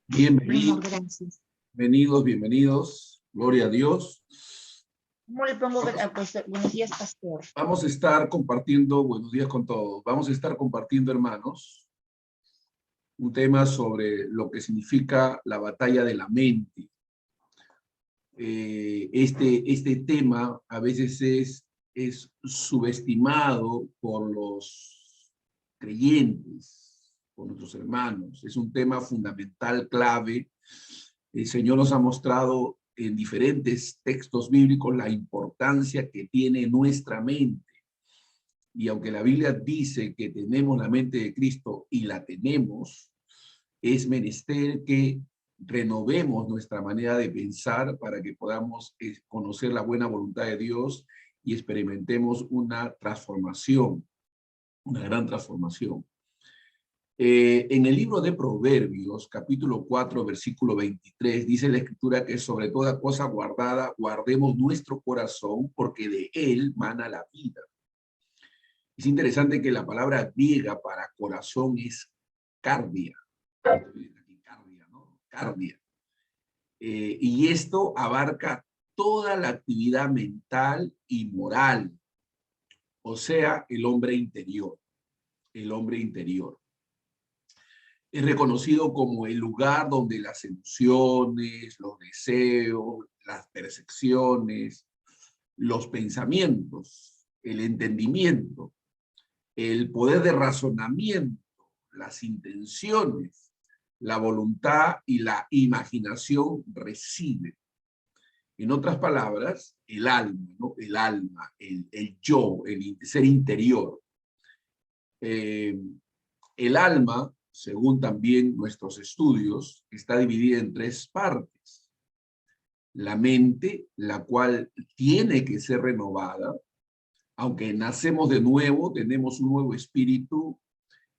Mi amor, gracias. Bienvenidos, bienvenidos. Gloria a Dios. ¿Cómo le pongo? Pues, buenos días, pastor. Vamos a estar compartiendo, buenos días con todos. Vamos a estar compartiendo, hermanos, un tema sobre lo que significa la batalla de la mente. Este tema a veces es subestimado por los creyentes, por nuestros hermanos. Es un tema fundamental, clave. El Señor nos ha mostrado en diferentes textos bíblicos la importancia que tiene nuestra mente. Y aunque la Biblia dice que tenemos la mente de Cristo y la tenemos, es menester que renovemos nuestra manera de pensar para que podamos conocer la buena voluntad de Dios y experimentemos una transformación, una gran transformación. En el libro de Proverbios, capítulo 4, versículo 23, dice la Escritura que sobre toda cosa guardada, guardemos nuestro corazón, porque de él mana la vida. Es interesante que la palabra griega para corazón es cardia. Cardia, ¿no? Cardia. Y esto abarca toda la actividad mental y moral, o sea, el hombre interior. El hombre interior. Es reconocido como el lugar donde las emociones, los deseos, las percepciones, los pensamientos, el entendimiento, el poder de razonamiento, las intenciones, la voluntad y la imaginación residen. En otras palabras, el alma, ¿no? El alma, el yo, el ser interior. El alma, según también nuestros estudios, está dividida en tres partes. La mente, la cual tiene que ser renovada. Aunque nacemos de nuevo, tenemos un nuevo espíritu,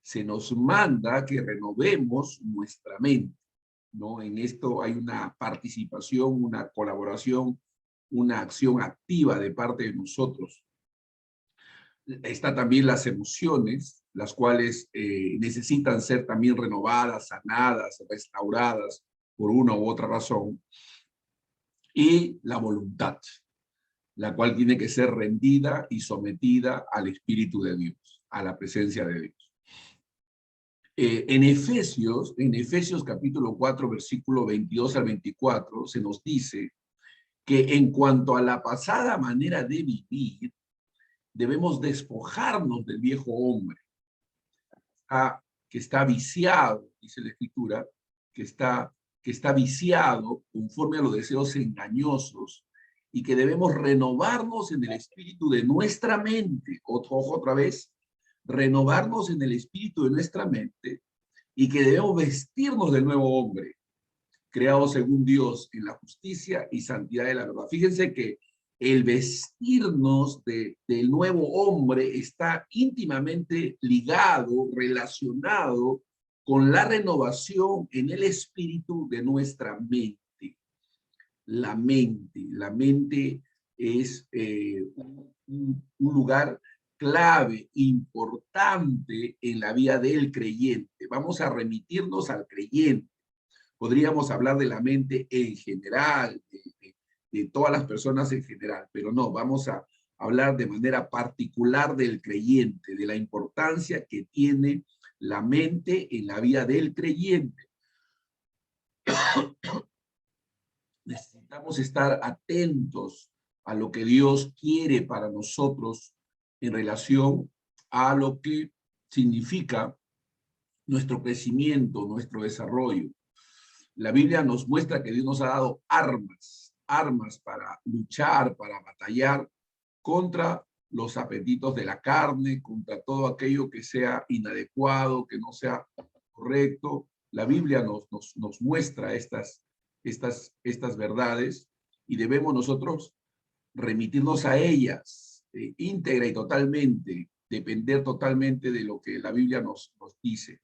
se nos manda que renovemos nuestra mente, ¿no? En esto hay una participación, una colaboración, una acción activa de parte de nosotros. Está también las emociones, las cuales necesitan ser también renovadas, sanadas, restauradas por una u otra razón. Y la voluntad, la cual tiene que ser rendida y sometida al Espíritu de Dios, a la presencia de Dios. En Efesios capítulo 4, versículo 22 al 24, se nos dice que en cuanto a la pasada manera de vivir, debemos despojarnos del viejo hombre, que está viciado, dice la Escritura, que está viciado conforme a los deseos engañosos, y que debemos renovarnos en el espíritu de nuestra mente, otra vez, renovarnos en el espíritu de nuestra mente, y que debemos vestirnos del nuevo hombre, creado según Dios en la justicia y santidad de la verdad. Fíjense que el vestirnos del nuevo hombre está íntimamente ligado, relacionado con la renovación en el espíritu de nuestra mente. La mente es un lugar clave, importante en la vida del creyente. Vamos a remitirnos al creyente. Podríamos hablar de la mente en general, de todas las personas en general, pero no, vamos a hablar de manera particular del creyente, de la importancia que tiene la mente en la vida del creyente. Necesitamos estar atentos a lo que Dios quiere para nosotros en relación a lo que significa nuestro crecimiento, nuestro desarrollo. La Biblia nos muestra que Dios nos ha dado armas para luchar, para batallar contra los apetitos de la carne, contra todo aquello que sea inadecuado, que no sea correcto. La Biblia nos muestra estas verdades y debemos nosotros remitirnos a ellas íntegra y totalmente, depender totalmente de lo que la Biblia nos dice.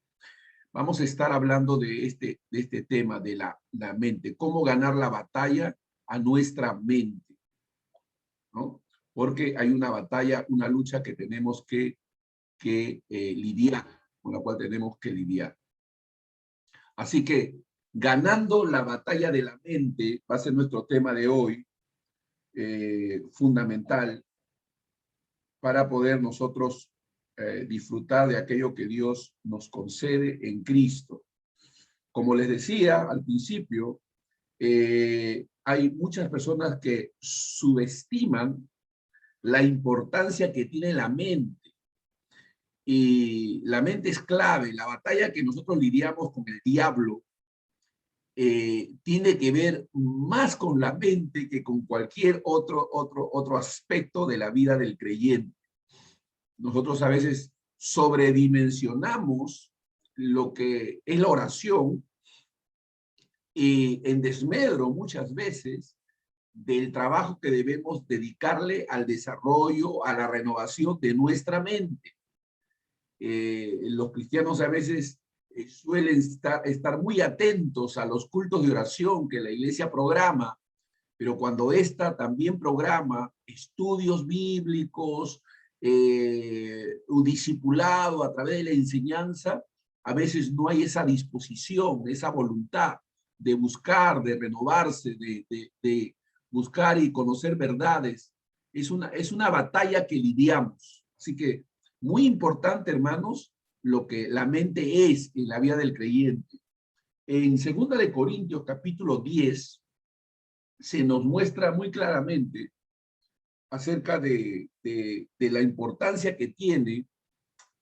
Vamos a estar hablando de este tema de la mente, cómo ganar la batalla a nuestra mente, ¿no? Porque hay una batalla, una lucha que tenemos que lidiar, con la cual tenemos que lidiar. Así que Ganando la batalla de la mente va a ser nuestro tema de hoy, fundamental para poder nosotros disfrutar de aquello que Dios nos concede en Cristo. Como les decía al principio, hay muchas personas que subestiman la importancia que tiene la mente. Y la mente es clave. La batalla que nosotros lidiamos con el diablo tiene que ver más con la mente que con cualquier otro aspecto de la vida del creyente. Nosotros a veces sobredimensionamos lo que es la oración y en desmedro muchas veces del trabajo que debemos dedicarle al desarrollo, a la renovación de nuestra mente. Los cristianos a veces suelen estar muy atentos a los cultos de oración que la iglesia programa, pero cuando ésta también programa estudios bíblicos, un discipulado a través de la enseñanza, a veces no hay esa disposición, esa voluntad de buscar, de renovarse, de buscar y conocer verdades. Es una batalla que lidiamos. Así que muy importante, hermanos, lo que la mente es en la vida del creyente. En 2 de Corintios, capítulo 10, se nos muestra muy claramente acerca de la importancia que tiene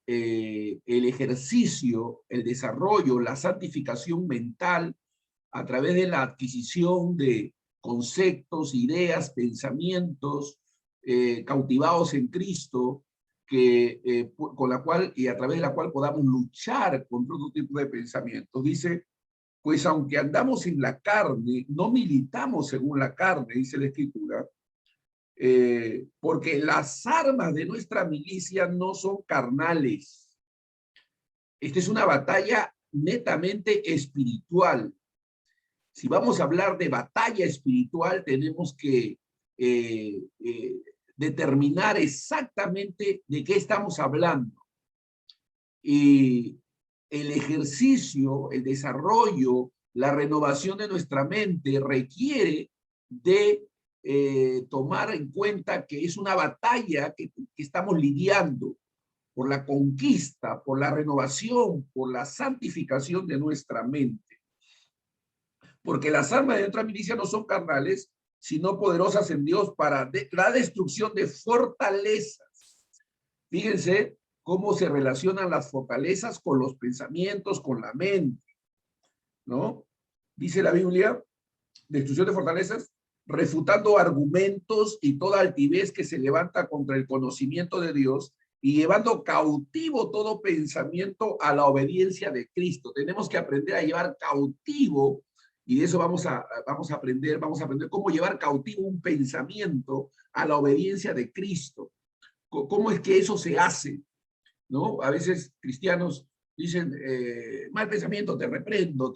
el ejercicio, el desarrollo, la santificación mental a través de la adquisición de conceptos, ideas, pensamientos cautivados en Cristo, con la cual y a través de la cual podamos luchar contra otro tipo de pensamientos. Dice, pues aunque andamos en la carne, no militamos según la carne, dice la Escritura, porque las armas de nuestra milicia no son carnales. Esta es una batalla netamente espiritual. Si vamos a hablar de batalla espiritual, tenemos que determinar exactamente de qué estamos hablando. Y el ejercicio, el desarrollo, la renovación de nuestra mente requiere de tomar en cuenta que es una batalla que estamos lidiando por la conquista, por la renovación, por la santificación de nuestra mente. Porque las armas de nuestra milicia no son carnales, sino poderosas en Dios para la destrucción de fortalezas. Fíjense cómo se relacionan las fortalezas con los pensamientos, con la mente, ¿no? Dice la Biblia, destrucción de fortalezas, refutando argumentos y toda altivez que se levanta contra el conocimiento de Dios y llevando cautivo todo pensamiento a la obediencia de Cristo. Tenemos que aprender a llevar cautivo, y de eso vamos a aprender cómo llevar cautivo un pensamiento a la obediencia de Cristo. ¿Cómo es que eso se hace? ¿No? A veces cristianos dicen, mal pensamiento, te reprendo,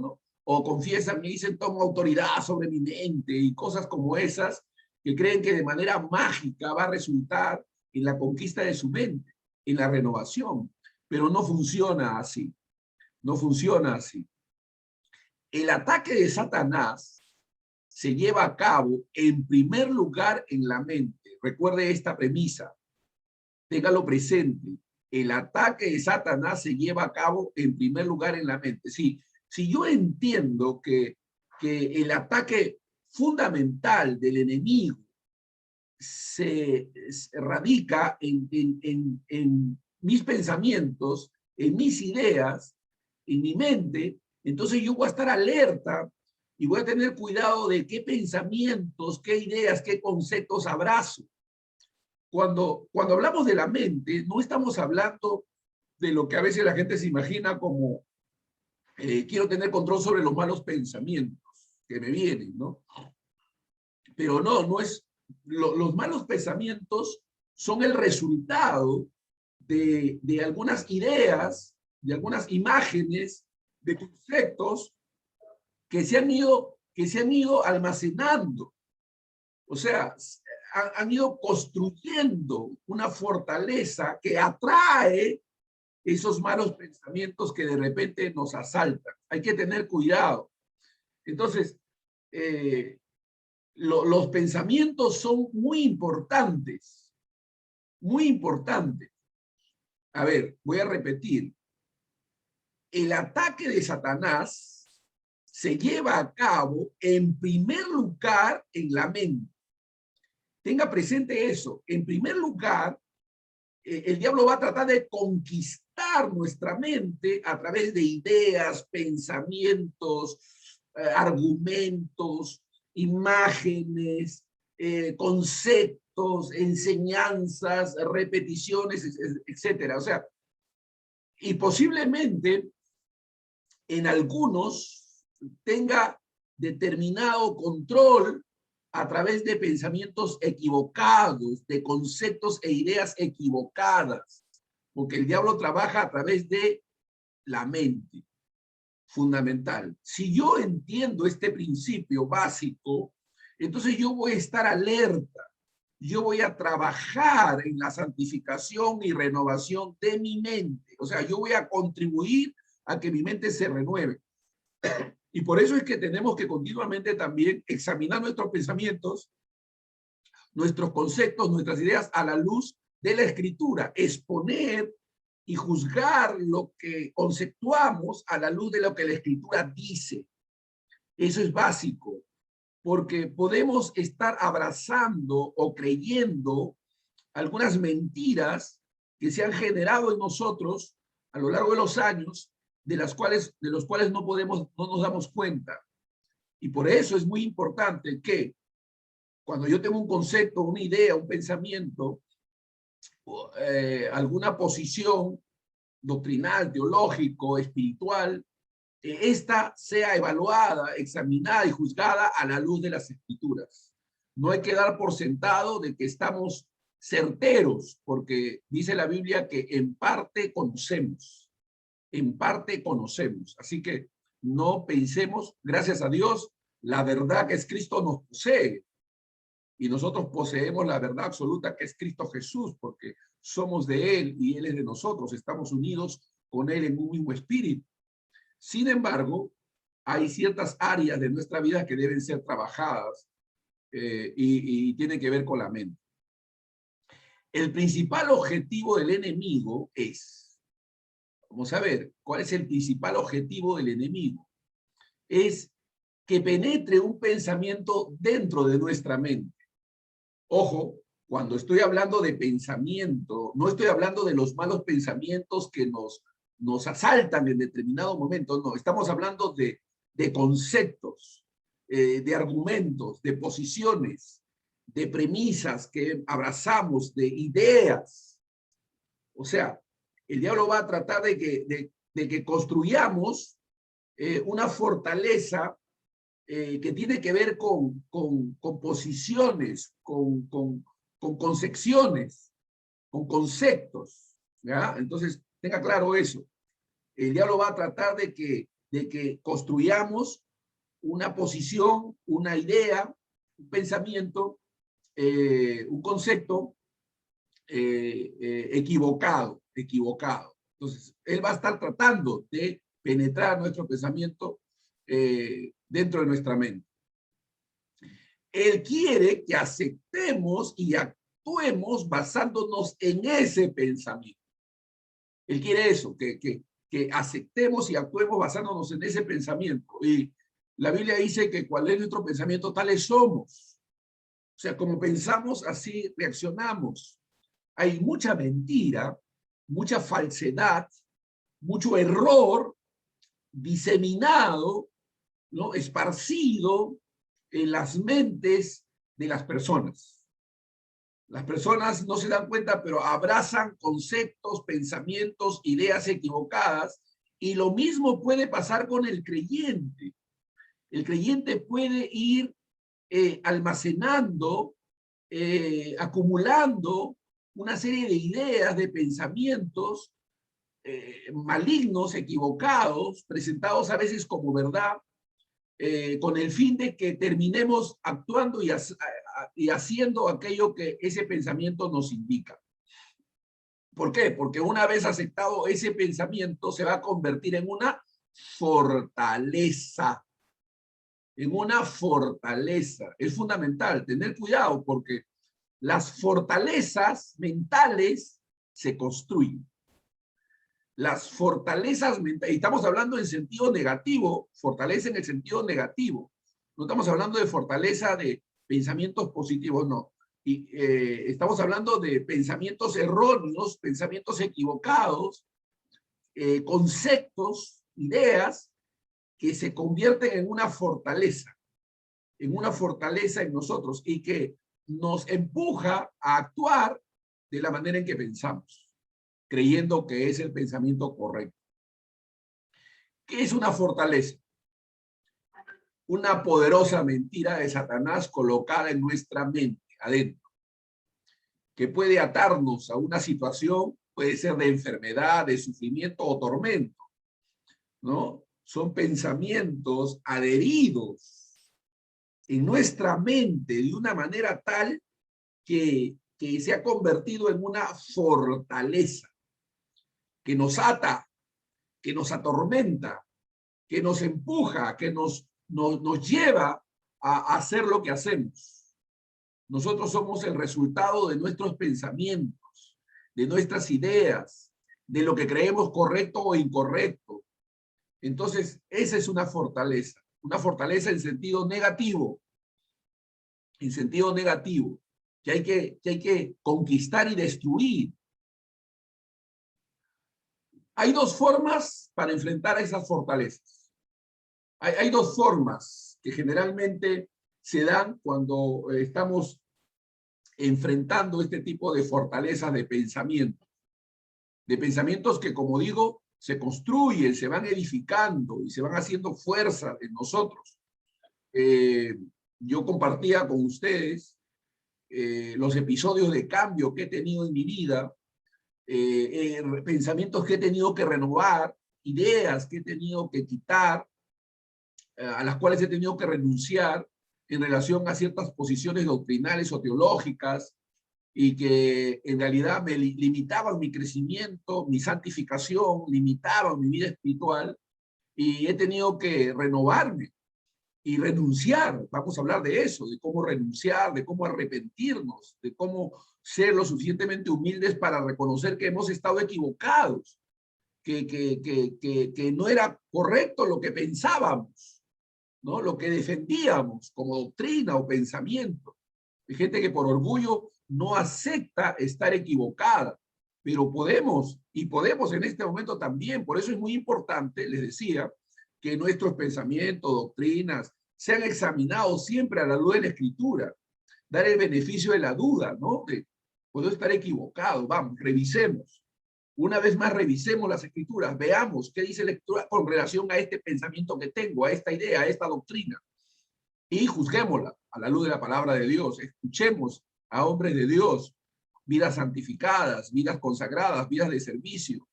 ¿no? O confiesan y dicen, tomo autoridad sobre mi mente y cosas como esas que creen que de manera mágica va a resultar en la conquista de su mente, en la renovación. Pero no funciona así. No funciona así. El ataque de Satanás se lleva a cabo en primer lugar en la mente. Recuerde esta premisa. Téngalo presente. El ataque de Satanás se lleva a cabo en primer lugar en la mente. Sí, si yo entiendo que el ataque fundamental del enemigo se radica en mis pensamientos, en mis ideas, en mi mente, entonces yo voy a estar alerta y voy a tener cuidado de qué pensamientos, qué ideas, qué conceptos abrazo. Cuando hablamos de la mente, no estamos hablando de lo que a veces la gente se imagina como quiero tener control sobre los malos pensamientos que me vienen, ¿no? Pero no es, los malos pensamientos son el resultado de algunas ideas, de algunas imágenes, de conceptos que se han ido almacenando. O sea, han ido construyendo una fortaleza que atrae esos malos pensamientos que de repente nos asaltan. Hay que tener cuidado. Entonces, los pensamientos son muy importantes, muy importantes. A ver, voy a repetir. El ataque de Satanás se lleva a cabo en primer lugar en la mente. Tenga presente eso. En primer lugar, el diablo va a tratar de conquistar nuestra mente a través de ideas, pensamientos, argumentos, imágenes, conceptos, enseñanzas, repeticiones, etcétera. O sea, y posiblemente en algunos tenga determinado control a través de pensamientos equivocados, de conceptos e ideas equivocadas, porque el diablo trabaja a través de la mente, fundamental. Si yo entiendo este principio básico, entonces yo voy a estar alerta, yo voy a trabajar en la santificación y renovación de mi mente, o sea, yo voy a contribuir a que mi mente se renueve. Y por eso es que tenemos que continuamente también examinar nuestros pensamientos, nuestros conceptos, nuestras ideas a la luz de la Escritura, exponer y juzgar lo que conceptuamos a la luz de lo que la Escritura dice. Eso es básico, porque podemos estar abrazando o creyendo algunas mentiras que se han generado en nosotros a lo largo de los años, de los cuales no nos damos cuenta. Y por eso es muy importante que cuando yo tengo un concepto, una idea, un pensamiento, alguna posición doctrinal, teológico, espiritual, esta sea evaluada, examinada y juzgada a la luz de las Escrituras. No hay que dar por sentado de que estamos certeros, porque dice la Biblia que en parte conocemos. En parte conocemos. Así que no pensemos, gracias a Dios, la verdad que es Cristo nos posee. Y nosotros poseemos la verdad absoluta que es Cristo Jesús, porque somos de Él y Él es de nosotros. Estamos unidos con Él en un mismo espíritu. Sin embargo, hay ciertas áreas de nuestra vida que deben ser trabajadas y tienen que ver con la mente. El principal objetivo del enemigo es, vamos a ver, ¿cuál es el principal objetivo del enemigo? Es que penetre un pensamiento dentro de nuestra mente. Ojo, cuando estoy hablando de pensamiento, no estoy hablando de los malos pensamientos que nos asaltan en determinado momento, no, estamos hablando de conceptos, de argumentos, de posiciones, de premisas que abrazamos, de ideas. O sea, el diablo va a tratar de que construyamos una fortaleza que tiene que ver con posiciones, con concepciones, con conceptos, ¿ya? Entonces, tenga claro eso. El diablo va a tratar de que construyamos una posición, una idea, un pensamiento, un concepto equivocado. Entonces, él va a estar tratando de penetrar nuestro pensamiento dentro de nuestra mente. Él quiere que aceptemos y actuemos basándonos en ese pensamiento. Él quiere eso, que aceptemos y actuemos basándonos en ese pensamiento. Y la Biblia dice que cuál es nuestro pensamiento, tales somos. O sea, como pensamos, así reaccionamos. Hay mucha mentira, mucha falsedad, mucho error diseminado, ¿no? Esparcido en las mentes de las personas. Las personas no se dan cuenta, pero abrazan conceptos, pensamientos, ideas equivocadas, y lo mismo puede pasar con el creyente. El creyente puede ir almacenando, acumulando una serie de ideas, de pensamientos malignos, equivocados, presentados a veces como verdad, con el fin de que terminemos actuando y haciendo aquello que ese pensamiento nos indica. ¿Por qué? Porque una vez aceptado ese pensamiento se va a convertir en una fortaleza. En una fortaleza. Es fundamental tener cuidado porque las fortalezas mentales se construyen. Las fortalezas mentales, y estamos hablando en sentido negativo, fortaleza en el sentido negativo. No estamos hablando de fortaleza de pensamientos positivos, no. Y estamos hablando de pensamientos erróneos, pensamientos equivocados, conceptos, ideas que se convierten en una fortaleza en nosotros y que nos empuja a actuar de la manera en que pensamos, creyendo que es el pensamiento correcto. ¿Qué es una fortaleza? Una poderosa mentira de Satanás colocada en nuestra mente, adentro, que puede atarnos a una situación, puede ser de enfermedad, de sufrimiento o tormento, ¿no? Son pensamientos adheridos en nuestra mente de una manera tal que se ha convertido en una fortaleza, que nos ata, que nos atormenta, que nos empuja, que nos lleva a hacer lo que hacemos. Nosotros somos el resultado de nuestros pensamientos, de nuestras ideas, de lo que creemos correcto o incorrecto. Entonces, esa es una fortaleza en sentido negativo, que hay que conquistar y destruir. Hay dos formas para enfrentar a esas fortalezas. Hay dos formas que generalmente se dan cuando estamos enfrentando este tipo de fortalezas de pensamientos que, como digo, se construyen, se van edificando y se van haciendo fuerza en nosotros. Yo compartía con ustedes los episodios de cambio que he tenido en mi vida, pensamientos que he tenido que renovar, ideas que he tenido que quitar, a las cuales he tenido que renunciar en relación a ciertas posiciones doctrinales o teológicas y que en realidad me limitaban mi crecimiento, mi santificación, limitaban mi vida espiritual, y he tenido que renovarme y renunciar. Vamos a hablar de eso, de cómo renunciar, de cómo arrepentirnos, de cómo ser lo suficientemente humildes para reconocer que hemos estado equivocados, que no era correcto lo que pensábamos, ¿no? Lo que defendíamos como doctrina o pensamiento. Hay gente que por orgullo no acepta estar equivocada, pero podemos en este momento también. Por eso es muy importante, les decía, que nuestros pensamientos, doctrinas, sean examinados siempre a la luz de la Escritura. Dar el beneficio de la duda, ¿no? Puedo estar equivocado, vamos, revisemos. Una vez más, revisemos las Escrituras, veamos qué dice la Escritura con relación a este pensamiento que tengo, a esta idea, a esta doctrina. Y juzguémosla a la luz de la palabra de Dios. Escuchemos a hombres de Dios, vidas santificadas, vidas consagradas, vidas de servicio,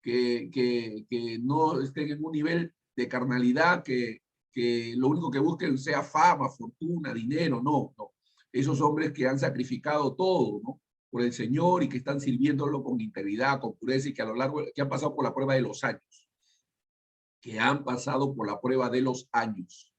que no estén en un nivel de carnalidad, que lo único que busquen sea fama, fortuna, dinero. No, no. Esos hombres que han sacrificado todo, ¿no?, por el Señor y que están sirviéndolo con integridad, con pureza, y que a lo largo, que han pasado por la prueba de los años. Que han pasado por la prueba de los años.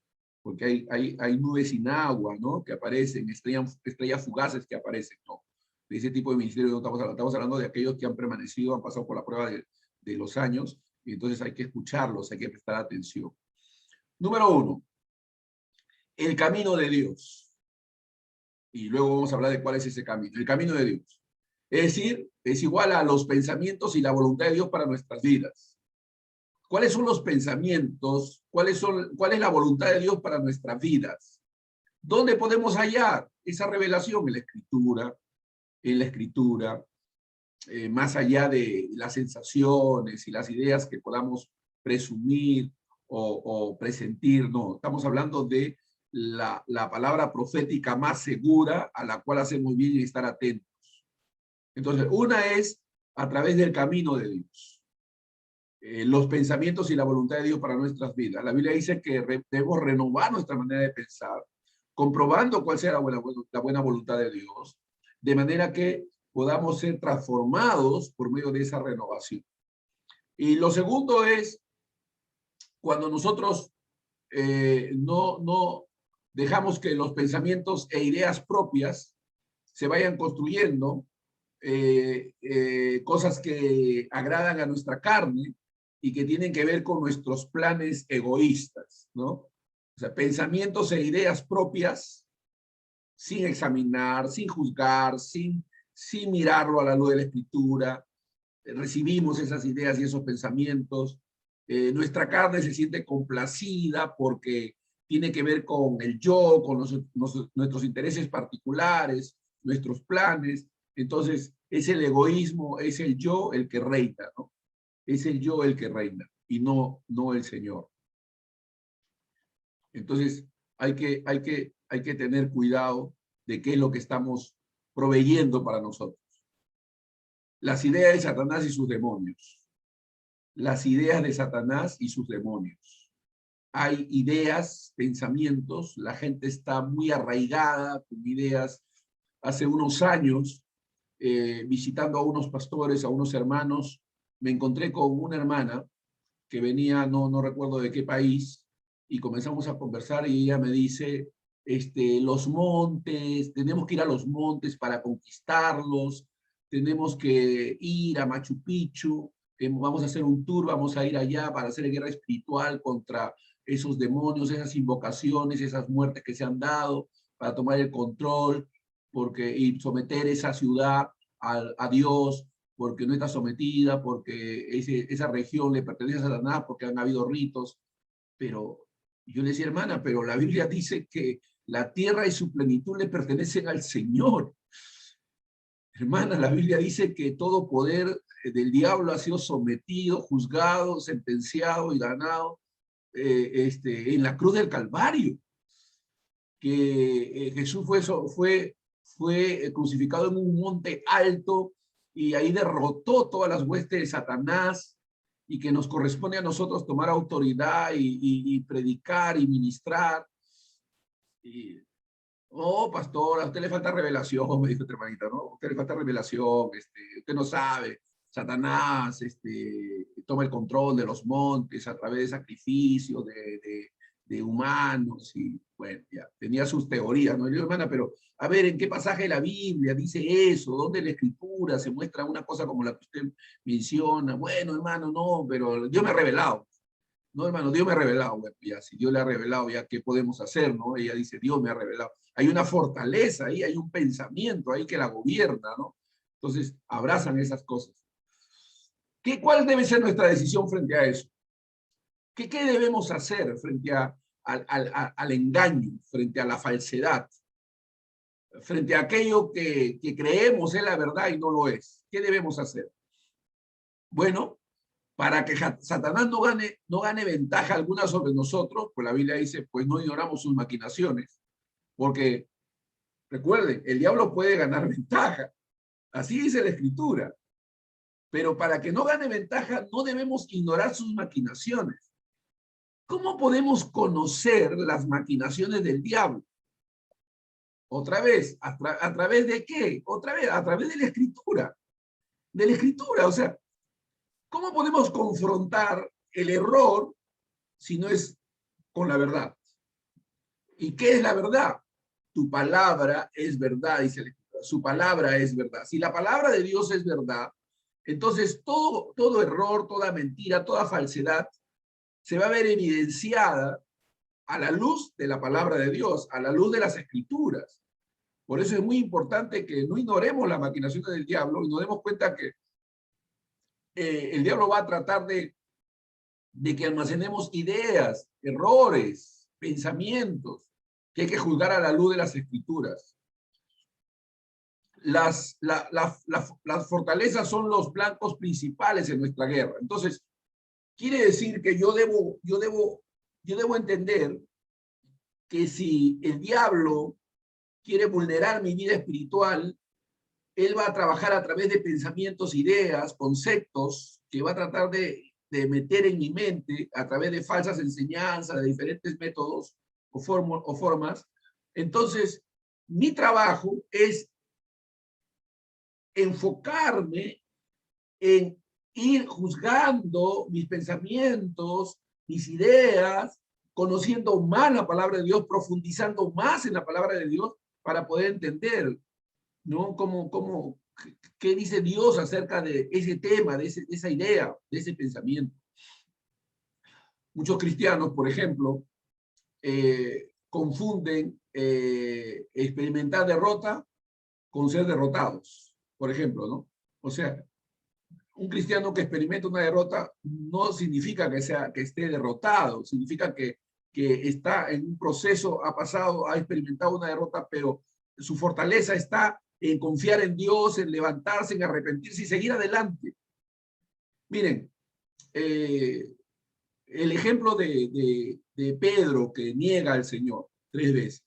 Porque hay nubes sin agua, ¿no?, que aparecen, estrellas fugaces que aparecen, ¿no? De ese tipo de ministerio no estamos hablando de aquellos que han permanecido, han pasado por la prueba de los años, y entonces hay que escucharlos, hay que prestar atención. Número 1, el camino de Dios. Y luego vamos a hablar de cuál es ese camino. El camino de Dios. Es decir, es igual a los pensamientos y la voluntad de Dios para nuestras vidas. ¿Cuáles son los pensamientos? ¿Cuál es la voluntad de Dios para nuestras vidas? ¿Dónde podemos hallar esa revelación? En la Escritura, más allá de las sensaciones y las ideas que podamos presumir o presentir. No, estamos hablando de la palabra profética más segura, a la cual hacemos bien en estar atentos. Entonces, una es a través del camino de Dios. Los pensamientos y la voluntad de Dios para nuestras vidas. La Biblia dice que debemos renovar nuestra manera de pensar, comprobando cuál sea la buena voluntad de Dios, de manera que podamos ser transformados por medio de esa renovación. Y lo segundo es cuando nosotros no dejamos que los pensamientos e ideas propias se vayan construyendo, cosas que agradan a nuestra carne y que tienen que ver con nuestros planes egoístas, ¿no? O sea, pensamientos e ideas propias sin examinar, sin juzgar, sin mirarlo a la luz de la Escritura. Recibimos esas ideas y esos pensamientos. Nuestra carne se siente complacida porque tiene que ver con el yo, con nuestros intereses particulares, nuestros planes. Entonces, es el egoísmo, es el yo el que reina, ¿no? Es el yo el que reina y no el Señor. Entonces, hay que tener cuidado de qué es lo que estamos proveyendo para nosotros. Las ideas de Satanás y sus demonios. Las ideas de Satanás y sus demonios. Hay ideas, pensamientos, la gente está muy arraigada con ideas. Hace unos años, visitando a unos pastores, a unos hermanos, me encontré con una hermana que venía, no recuerdo de qué país, y comenzamos a conversar y ella me dice, los montes, tenemos que ir a los montes para conquistarlos, tenemos que ir a Machu Picchu, vamos a hacer un tour, vamos a ir allá para hacer guerra espiritual contra esos demonios, esas invocaciones, esas muertes que se han dado, para tomar el control y someter esa ciudad a Dios, porque no está sometida, porque esa región le pertenece a Satanás, porque han habido ritos. Pero yo le decía, hermana, pero la Biblia dice que la tierra y su plenitud le pertenecen al Señor. Hermana, la Biblia dice que todo poder del diablo ha sido sometido, juzgado, sentenciado y ganado en la cruz del Calvario. Que Jesús fue crucificado en un monte alto y ahí derrotó todas las huestes de Satanás, y que nos corresponde a nosotros tomar autoridad y predicar y ministrar. Oh, pastor, a usted le falta revelación, me dijo otra hermanita, ¿no? A usted le falta revelación, usted no sabe. Satanás toma el control de los montes a través de sacrificios de humanos, y bueno, ya tenía sus teorías, ¿no? Y yo, hermana, pero a ver, ¿en qué pasaje de la Biblia dice eso? ¿Dónde en la Escritura se muestra una cosa como la que usted menciona? Bueno, hermano, no, pero Dios me ha revelado. No, hermano, Dios me ha revelado. Bueno, ya, si Dios le ha revelado, ya, ¿qué podemos hacer, no? Ella dice, Dios me ha revelado. Hay una fortaleza ahí, hay un pensamiento ahí que la gobierna, ¿no? Entonces, abrazan esas cosas. ¿Cuál debe ser nuestra decisión frente a eso? ¿Qué debemos hacer frente al engaño, frente a la falsedad, frente a aquello que creemos es la verdad y no lo es? ¿Qué debemos hacer? Bueno, para que Satanás no gane ventaja alguna sobre nosotros, pues la Biblia dice, pues no ignoramos sus maquinaciones, porque recuerden, el diablo puede ganar ventaja, así dice la Escritura, pero para que no gane ventaja no debemos ignorar sus maquinaciones. ¿Cómo podemos conocer las maquinaciones del diablo? Otra vez, ¿a través de qué? Otra vez, a través de la Escritura. De la Escritura, o sea, ¿cómo podemos confrontar el error si no es con la verdad? ¿Y qué es la verdad? Tu palabra es verdad, dice la Escritura. Su palabra es verdad. Si la palabra de Dios es verdad, entonces todo error, toda mentira, toda falsedad se va a ver evidenciada a la luz de la palabra de Dios, a la luz de las Escrituras. Por eso es muy importante que no ignoremos las maquinaciones del diablo y nos demos cuenta que el diablo va a tratar de que almacenemos ideas, errores, pensamientos, que hay que juzgar a la luz de las Escrituras. Las fortalezas son los blancos principales en nuestra guerra. Entonces, quiere decir que yo debo entender que si el diablo quiere vulnerar mi vida espiritual, él va a trabajar a través de pensamientos, ideas, conceptos, que va a tratar de meter en mi mente a través de falsas enseñanzas, de diferentes métodos o formas. Entonces, mi trabajo es enfocarme en ir juzgando mis pensamientos, mis ideas, conociendo más la palabra de Dios, profundizando más en la palabra de Dios para poder entender, ¿no? ¿Qué dice Dios acerca de ese tema, de esa idea, de ese pensamiento? Muchos cristianos, por ejemplo, confunden experimentar derrota con ser derrotados, por ejemplo, ¿no? O sea, un cristiano que experimenta una derrota no significa que esté derrotado, significa que está en un proceso, ha experimentado una derrota, pero su fortaleza está en confiar en Dios, en levantarse, en arrepentirse y seguir adelante. Miren, el ejemplo de Pedro que niega al Señor 3 veces.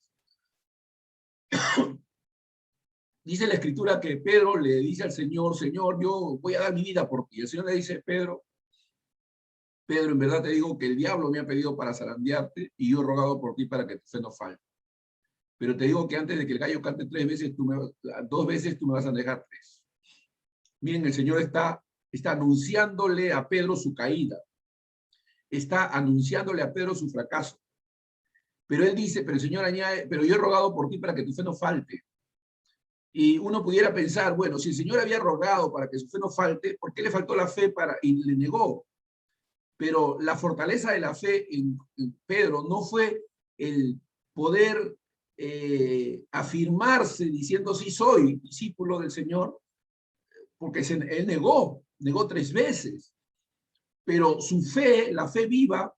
Dice la Escritura que Pedro le dice al Señor, Señor, yo voy a dar mi vida por ti. El Señor le dice, Pedro, en verdad te digo que el diablo me ha pedido para zarandearte y yo he rogado por ti para que tu fe no falte. Pero te digo que antes de que el gallo cante 3 veces, 2 veces tú me vas a dejar 3. Miren, el Señor está anunciándole a Pedro su caída. Está anunciándole a Pedro su fracaso. Pero él dice, pero el Señor añade, pero yo he rogado por ti para que tu fe no falte. Y uno pudiera pensar, bueno, si el Señor había rogado para que su fe no falte, ¿por qué le faltó la fe y le negó? Pero la fortaleza de la fe en Pedro no fue el poder afirmarse diciendo sí soy discípulo del Señor, porque él negó 3 veces. Pero su fe, la fe viva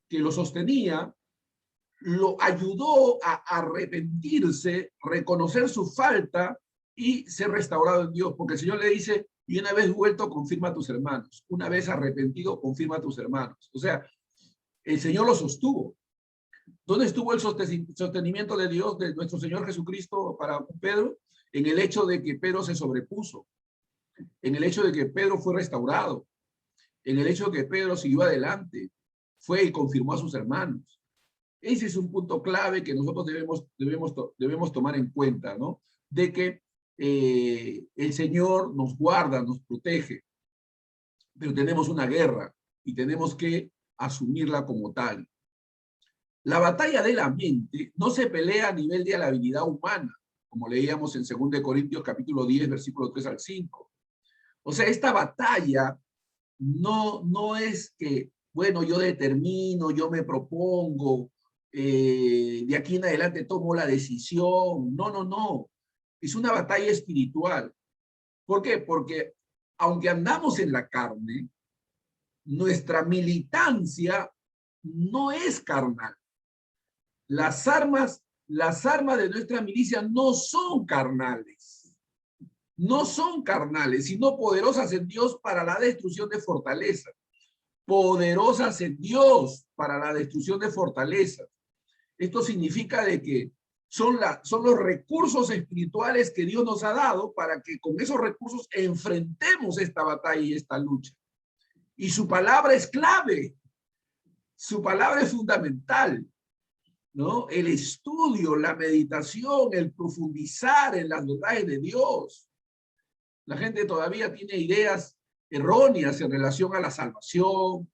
que lo sostenía, lo ayudó a arrepentirse, reconocer su falta y ser restaurado en Dios, porque el Señor le dice, y una vez vuelto, confirma a tus hermanos, una vez arrepentido, confirma a tus hermanos. O sea, el Señor lo sostuvo. ¿Dónde estuvo el sostenimiento de Dios, de nuestro Señor Jesucristo para Pedro? En el hecho de que Pedro se sobrepuso, en el hecho de que Pedro fue restaurado, en el hecho de que Pedro siguió adelante, fue y confirmó a sus hermanos. Ese es un punto clave que nosotros debemos tomar en cuenta, ¿no? De que el Señor nos guarda, nos protege, pero tenemos una guerra y tenemos que asumirla como tal. La batalla de la mente no se pelea a nivel de la habilidad humana, como leíamos en 2 Corintios capítulo 10, versículo 3 al 5. O sea, esta batalla no es que, bueno, yo determino, yo me propongo, de aquí en adelante tomo la decisión. No. Es una batalla espiritual. ¿Por qué? Porque aunque andamos en la carne, nuestra militancia no es carnal. Las armas de nuestra milicia no son carnales. No son carnales, sino poderosas en Dios para la destrucción de fortalezas. Poderosas en Dios para la destrucción de fortalezas. Esto significa de que son los recursos espirituales que Dios nos ha dado para que con esos recursos enfrentemos esta batalla y esta lucha. Y su palabra es clave, su palabra es fundamental, ¿no? El estudio, la meditación, el profundizar en las verdades de Dios. La gente todavía tiene ideas erróneas en relación a la salvación,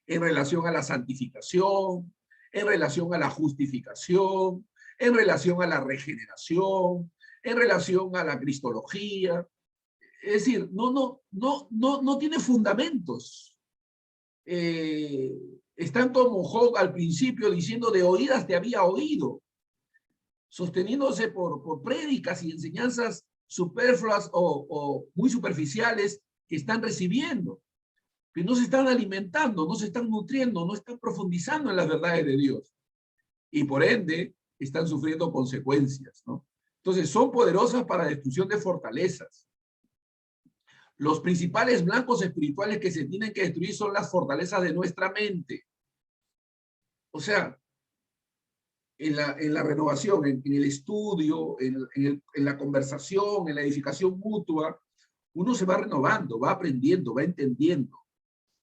en relación a la santificación, en relación a la justificación, en relación a la regeneración, en relación a la cristología. Es decir, no tiene fundamentos. Están como Job al principio diciendo de oídas te había oído, sosteniéndose por prédicas y enseñanzas superfluas o muy superficiales que están recibiendo, que no se están alimentando, no se están nutriendo, no están profundizando en las verdades de Dios. Y por ende, están sufriendo consecuencias, ¿no? Entonces, son poderosas para destrucción de fortalezas. Los principales blancos espirituales que se tienen que destruir son las fortalezas de nuestra mente. O sea, en la renovación, en el estudio, en la conversación, en la edificación mutua, uno se va renovando, va aprendiendo, va entendiendo,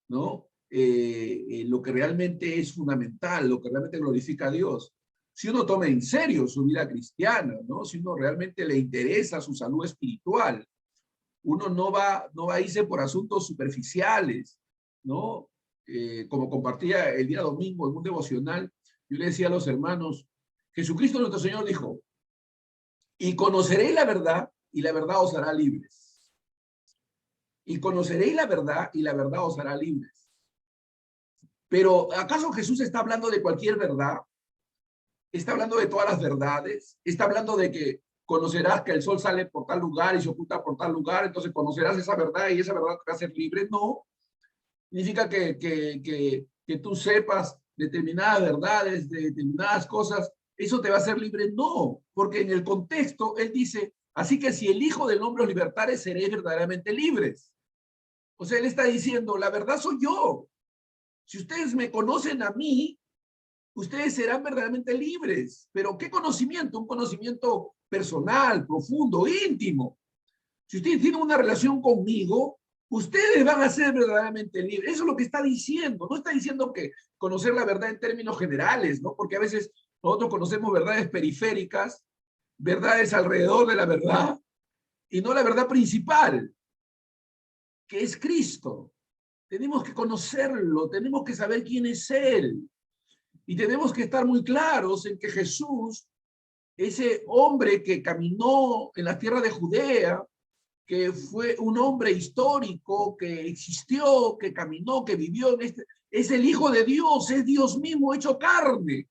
¿no? Lo que realmente es fundamental, lo que realmente glorifica a Dios. Si uno toma en serio su vida cristiana, ¿no? Si uno realmente le interesa su salud espiritual, Uno no va a irse por asuntos superficiales, ¿no? Como compartía el día domingo en un devocional, yo le decía a los hermanos, Jesucristo nuestro Señor dijo, y conoceréis la verdad, y la verdad os hará libres. Y conoceréis la verdad, y la verdad os hará libres. Pero, ¿acaso Jesús está hablando de cualquier verdad? ¿Está hablando de todas las verdades? ¿Está hablando de que conocerás que el sol sale por tal lugar y se oculta por tal lugar, entonces conocerás esa verdad y esa verdad te va a hacer libre? No. Significa que tú sepas determinadas verdades, de determinadas cosas, ¿eso te va a hacer libre? No, porque en el contexto él dice, así que si el Hijo del Hombre os libertare, seréis verdaderamente libres. O sea, él está diciendo, la verdad soy yo. Si ustedes me conocen a mí, ustedes serán verdaderamente libres. Pero ¿qué conocimiento? Un conocimiento personal, profundo, íntimo. Si ustedes tienen una relación conmigo, ustedes van a ser verdaderamente libres. Eso es lo que está diciendo. No está diciendo que conocer la verdad en términos generales, ¿no? Porque a veces nosotros conocemos verdades periféricas, verdades alrededor de la verdad, y no la verdad principal, que es Cristo. Tenemos que conocerlo, tenemos que saber quién es Él. Y tenemos que estar muy claros en que Jesús, ese hombre que caminó en la tierra de Judea, que fue un hombre histórico, que existió, que caminó, que vivió en este, es el Hijo de Dios, es Dios mismo hecho carne,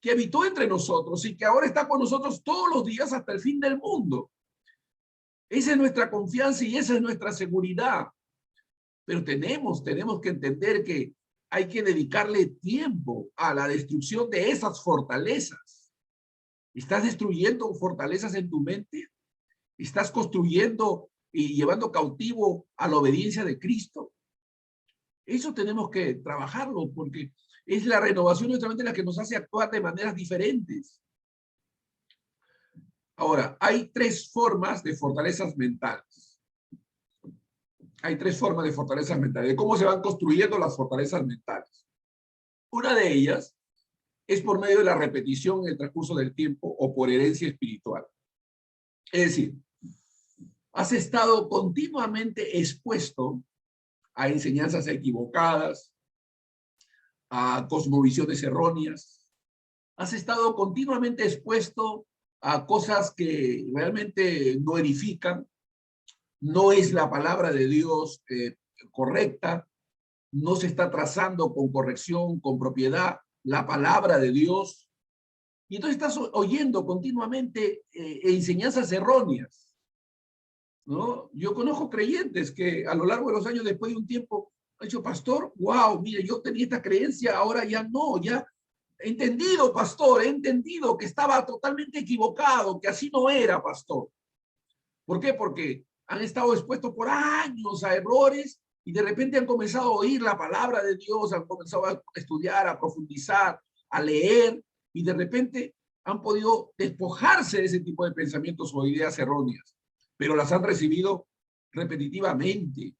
que habitó entre nosotros y que ahora está con nosotros todos los días hasta el fin del mundo. Esa es nuestra confianza y esa es nuestra seguridad. Pero tenemos que entender que hay que dedicarle tiempo a la destrucción de esas fortalezas. ¿Estás destruyendo fortalezas en tu mente? ¿Estás construyendo y llevando cautivo a la obediencia de Cristo? Eso tenemos que trabajarlo porque es la renovación de nuestra mente la que nos hace actuar de maneras diferentes. Ahora, hay tres formas de fortalezas mentales. Hay tres formas de fortalezas mentales, de cómo se van construyendo las fortalezas mentales. Una de ellas es por medio de la repetición en el transcurso del tiempo o por herencia espiritual. Es decir, has estado continuamente expuesto a enseñanzas equivocadas, a cosmovisiones erróneas. Has estado continuamente expuesto a cosas que realmente no edifican, no es la palabra de Dios correcta, no se está trazando con corrección, con propiedad, la palabra de Dios. Y entonces estás oyendo continuamente enseñanzas erróneas, ¿no? Yo conozco creyentes que a lo largo de los años, después de un tiempo, han dicho, pastor, wow, mire, yo tenía esta creencia, ahora ya no, ya he entendido, pastor, he entendido que estaba totalmente equivocado, que así no era, pastor. ¿Por qué? Porque han estado expuestos por años a errores y de repente han comenzado a oír la palabra de Dios, han comenzado a estudiar, a profundizar, a leer, y de repente han podido despojarse de ese tipo de pensamientos o ideas erróneas, pero las han recibido repetitivamente,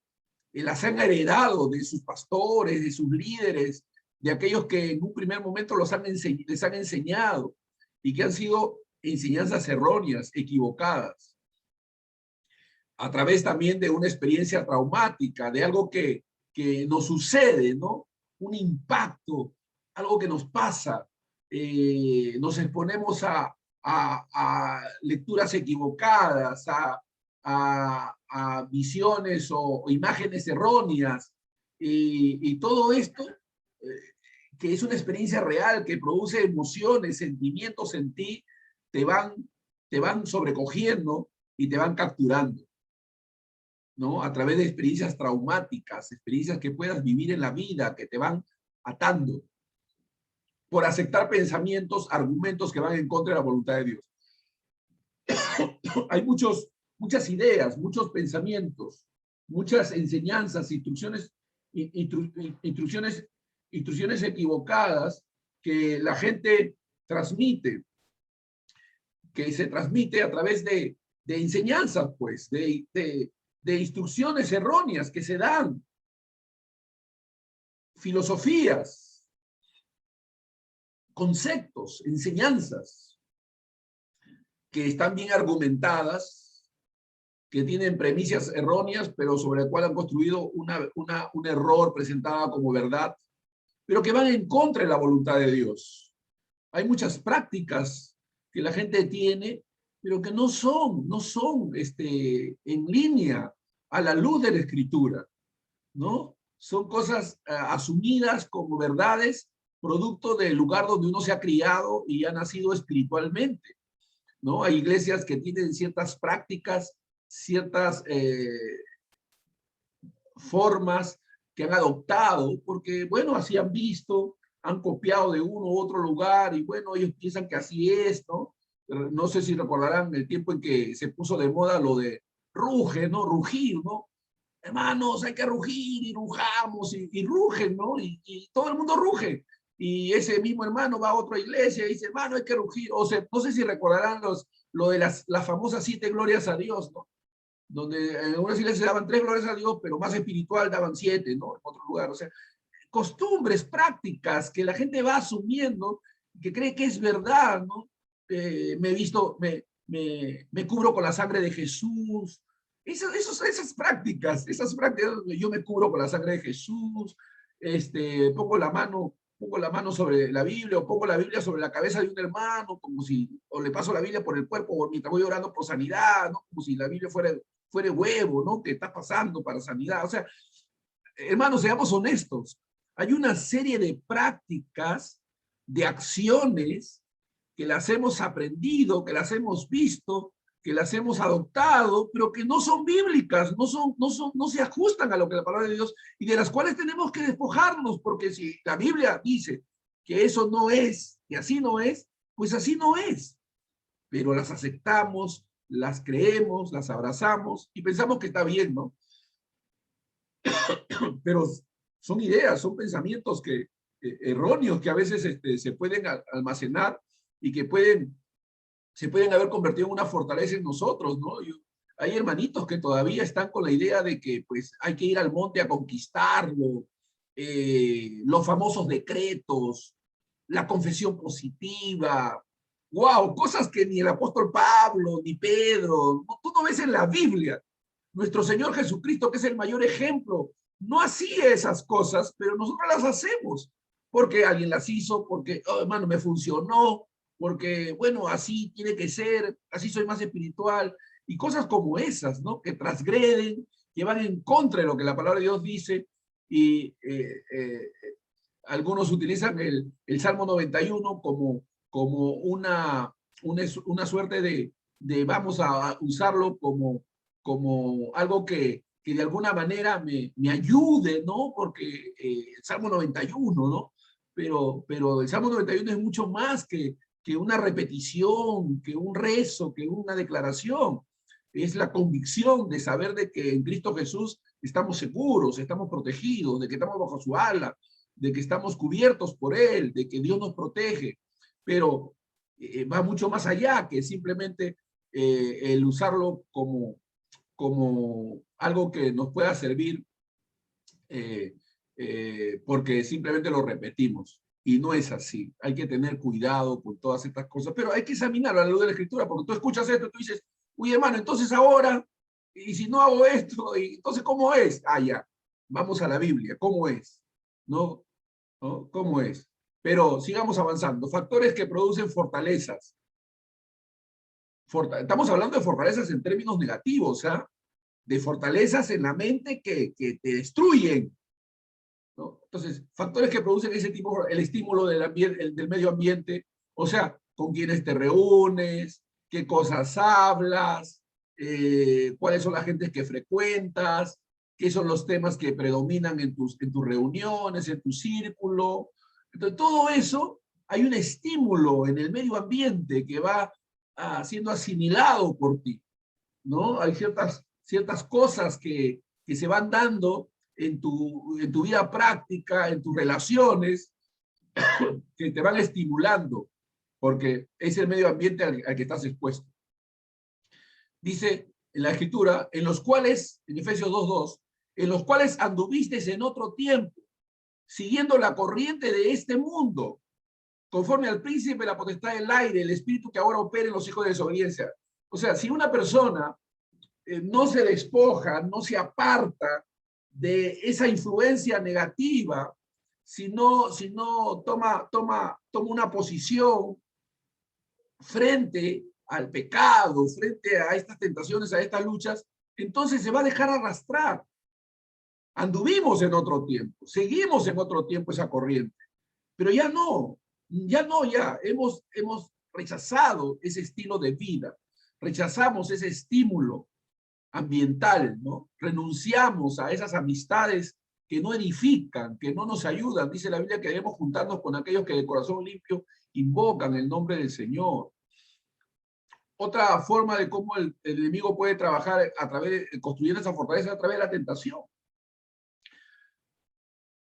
las han heredado de sus pastores, de sus líderes, de aquellos que en un primer momento les han enseñado y que han sido enseñanzas erróneas, equivocadas, a través también de una experiencia traumática, de algo que nos sucede, ¿no? Un impacto, algo que nos pasa, nos exponemos a lecturas equivocadas, a visiones o imágenes erróneas, y todo esto, que es una experiencia real, que produce emociones, sentimientos en ti, te van sobrecogiendo y te van capturando, ¿no? A través de experiencias traumáticas, experiencias que puedas vivir en la vida, que te van atando, por aceptar pensamientos, argumentos que van en contra de la voluntad de Dios. Hay muchas ideas, muchos pensamientos, muchas enseñanzas, instrucciones equivocadas que la gente transmite, que se transmite a través de enseñanzas, pues, de instrucciones erróneas que se dan, filosofías, conceptos, enseñanzas que están bien argumentadas, que tienen premisas erróneas, pero sobre el cual han construido un error presentada como verdad, pero que van en contra de la voluntad de Dios. Hay muchas prácticas que la gente tiene, pero que no son en línea a la luz de la Escritura, ¿no? Son cosas asumidas como verdades, producto del lugar donde uno se ha criado y ha nacido espiritualmente, ¿no? Hay iglesias que tienen ciertas prácticas, ciertas formas que han adoptado, porque, bueno, así han visto, han copiado de uno u otro lugar, y bueno, ellos piensan que así es, ¿no? No sé si recordarán el tiempo en que se puso de moda lo de ruge, ¿no? Rugir, ¿no? Hermanos, hay que rugir, y rujamos, y rugen, ¿no? Y todo el mundo ruge. Y ese mismo hermano va a otra iglesia y dice, hermano, hay que rugir. O sea, no sé si recordarán lo de las famosas 7 glorias a Dios, ¿no? Donde en algunas iglesias daban 3 glorias a Dios, pero más espiritual daban 7, ¿no? En otro lugar. O sea, costumbres, prácticas que la gente va asumiendo, que cree que es verdad, ¿no? Me he visto, me cubro con la sangre de Jesús. Esas prácticas, yo me cubro con la sangre de Jesús, pongo la mano sobre la Biblia, o pongo la Biblia sobre la cabeza de un hermano, como si, o le paso la Biblia por el cuerpo, o mientras voy orando por sanidad, ¿no? Como si la Biblia fuera huevo, ¿no? Que está pasando para sanidad. O sea, hermanos, seamos honestos. Hay una serie de prácticas, de acciones, que las hemos aprendido, que las hemos visto, que las hemos adoptado, pero que no son bíblicas, no se ajustan a lo que la palabra de Dios, y de las cuales tenemos que despojarnos, porque si la Biblia dice que eso no es, que así no es, pues así no es. Pero las aceptamos, las creemos, las abrazamos, y pensamos que está bien, ¿no? Pero son ideas, son pensamientos erróneos que a veces se pueden almacenar y que se pueden haber convertido en una fortaleza en nosotros, ¿no? Hay hermanitos que todavía están con la idea de que pues hay que ir al monte a conquistarlo, los famosos decretos, la confesión positiva, wow, cosas que ni el apóstol Pablo, ni Pedro, tú no ves en la Biblia. Nuestro Señor Jesucristo, que es el mayor ejemplo, no hacía esas cosas, pero nosotros las hacemos, porque alguien las hizo, porque, oh, hermano, me funcionó, porque, bueno, así tiene que ser, así soy más espiritual, y cosas como esas, ¿no? Que transgreden, que van en contra de lo que la palabra de Dios dice, y algunos utilizan el Salmo 91 como una suerte de vamos a usarlo como algo que de alguna manera me ayude, ¿no? Porque el Salmo 91, ¿no? Pero el Salmo 91 es mucho más que una repetición, que un rezo, que una declaración. Es la convicción de saber de que en Cristo Jesús estamos seguros, estamos protegidos, de que estamos bajo su ala, de que estamos cubiertos por Él, de que Dios nos protege. Pero va mucho más allá que simplemente el usarlo como algo que nos pueda servir porque simplemente lo repetimos. Y no es así. Hay que tener cuidado con todas estas cosas, pero hay que examinarlo a la luz de la Escritura, porque tú escuchas esto y tú dices, uy, hermano, entonces ahora, y si no hago esto, y entonces ¿cómo es? Ah, ya, vamos a la Biblia, ¿cómo es? ¿No? ¿No? ¿Cómo es? Pero sigamos avanzando. Factores que producen fortalezas. Estamos hablando de fortalezas en términos negativos, ¿ah? De fortalezas en la mente que te destruyen, ¿no? Entonces, factores que producen ese tipo, el estímulo del medio ambiente, o sea, con quiénes te reúnes, qué cosas hablas, cuáles son las gentes que frecuentas, qué son los temas que predominan en tus reuniones, en tu círculo. Entonces, todo eso, hay un estímulo en el medio ambiente que va siendo asimilado por ti, ¿no? Hay ciertas cosas que se van dando en tu vida práctica, en tus relaciones, que te van estimulando, porque es el medio ambiente al que estás expuesto. Dice en la Escritura, en los cuales, en Efesios 2:2, en los cuales anduvisteis en otro tiempo, siguiendo la corriente de este mundo, conforme al príncipe de la potestad del aire, el espíritu que ahora opera en los hijos de desobediencia. O sea, si una persona no se despoja, no se aparta de esa influencia negativa, sino toma una posición frente al pecado, frente a estas tentaciones, a estas luchas, entonces se va a dejar arrastrar. Anduvimos en otro tiempo, seguimos en otro tiempo esa corriente, pero ya hemos rechazado ese estilo de vida, rechazamos ese estímulo ambiental, ¿no? Renunciamos a esas amistades que no edifican, que no nos ayudan. Dice la Biblia que debemos juntarnos con aquellos que de corazón limpio invocan el nombre del Señor. Otra forma de cómo el enemigo puede trabajar a través de construyendo esa fortaleza a través de la tentación.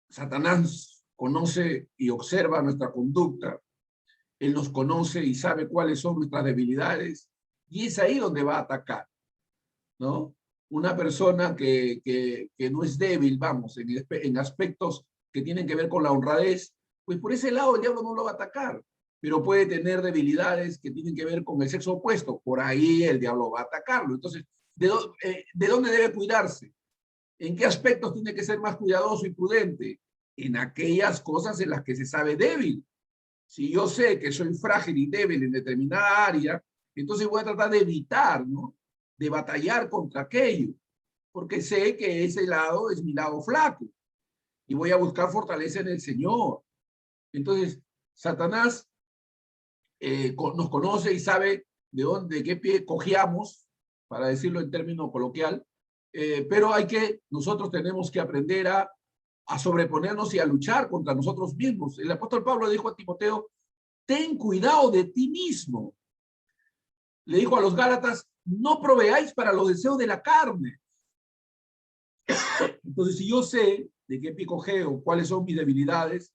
Satanás conoce y observa nuestra conducta. Él nos conoce y sabe cuáles son nuestras debilidades y es ahí donde va a atacar, ¿no? Una persona que no es débil, vamos, en aspectos que tienen que ver con la honradez, pues por ese lado el diablo no lo va a atacar, pero puede tener debilidades que tienen que ver con el sexo opuesto, por ahí el diablo va a atacarlo. Entonces, ¿de dónde debe cuidarse? ¿En qué aspectos tiene que ser más cuidadoso y prudente? En aquellas cosas en las que se sabe débil. Si yo sé que soy frágil y débil en determinada área, entonces voy a tratar de evitar, ¿no? De batallar contra aquello, porque sé que ese lado es mi lado flaco y voy a buscar fortaleza en el Señor. Entonces, Satanás nos conoce y sabe de qué pie cojeamos, para decirlo en términos coloquial, pero nosotros tenemos que aprender a sobreponernos y a luchar contra nosotros mismos. El apóstol Pablo dijo a Timoteo, ten cuidado de ti mismo. Le dijo a los Gálatas, no proveáis para los deseos de la carne. Entonces, si yo sé de qué pie cojeo, cuáles son mis debilidades,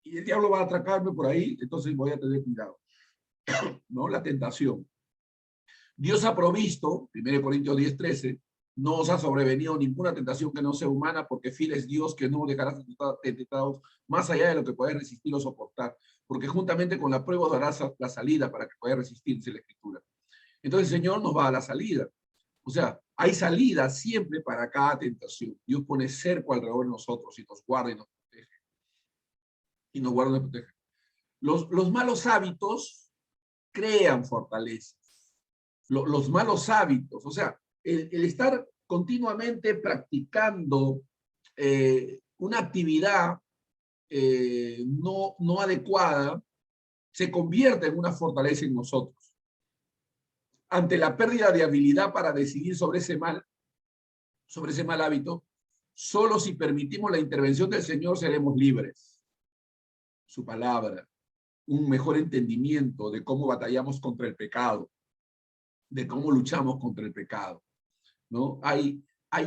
y el diablo va a atracarme por ahí, entonces voy a tener cuidado. ¿No? La tentación. Dios ha provisto, 1 Corintios 10:13, no os ha sobrevenido ninguna tentación que no sea humana, porque fiel es Dios que no dejará tentados más allá de lo que podáis resistir o soportar, porque juntamente con la prueba darás la salida para que podáis resistir, dice la Escritura. Entonces el Señor nos va a la salida. O sea, hay salida siempre para cada tentación. Dios pone cerco alrededor de nosotros y nos guarda y nos protege. Y nos guarda y nos protege. Los malos hábitos crean fortalezas. Los malos hábitos, o sea, el estar continuamente practicando una actividad no adecuada, se convierte en una fortaleza en nosotros. Ante la pérdida de habilidad para decidir sobre ese mal hábito, solo si permitimos la intervención del Señor seremos libres. Su palabra, un mejor entendimiento de cómo batallamos contra el pecado, de cómo luchamos contra el pecado, ¿no? Hay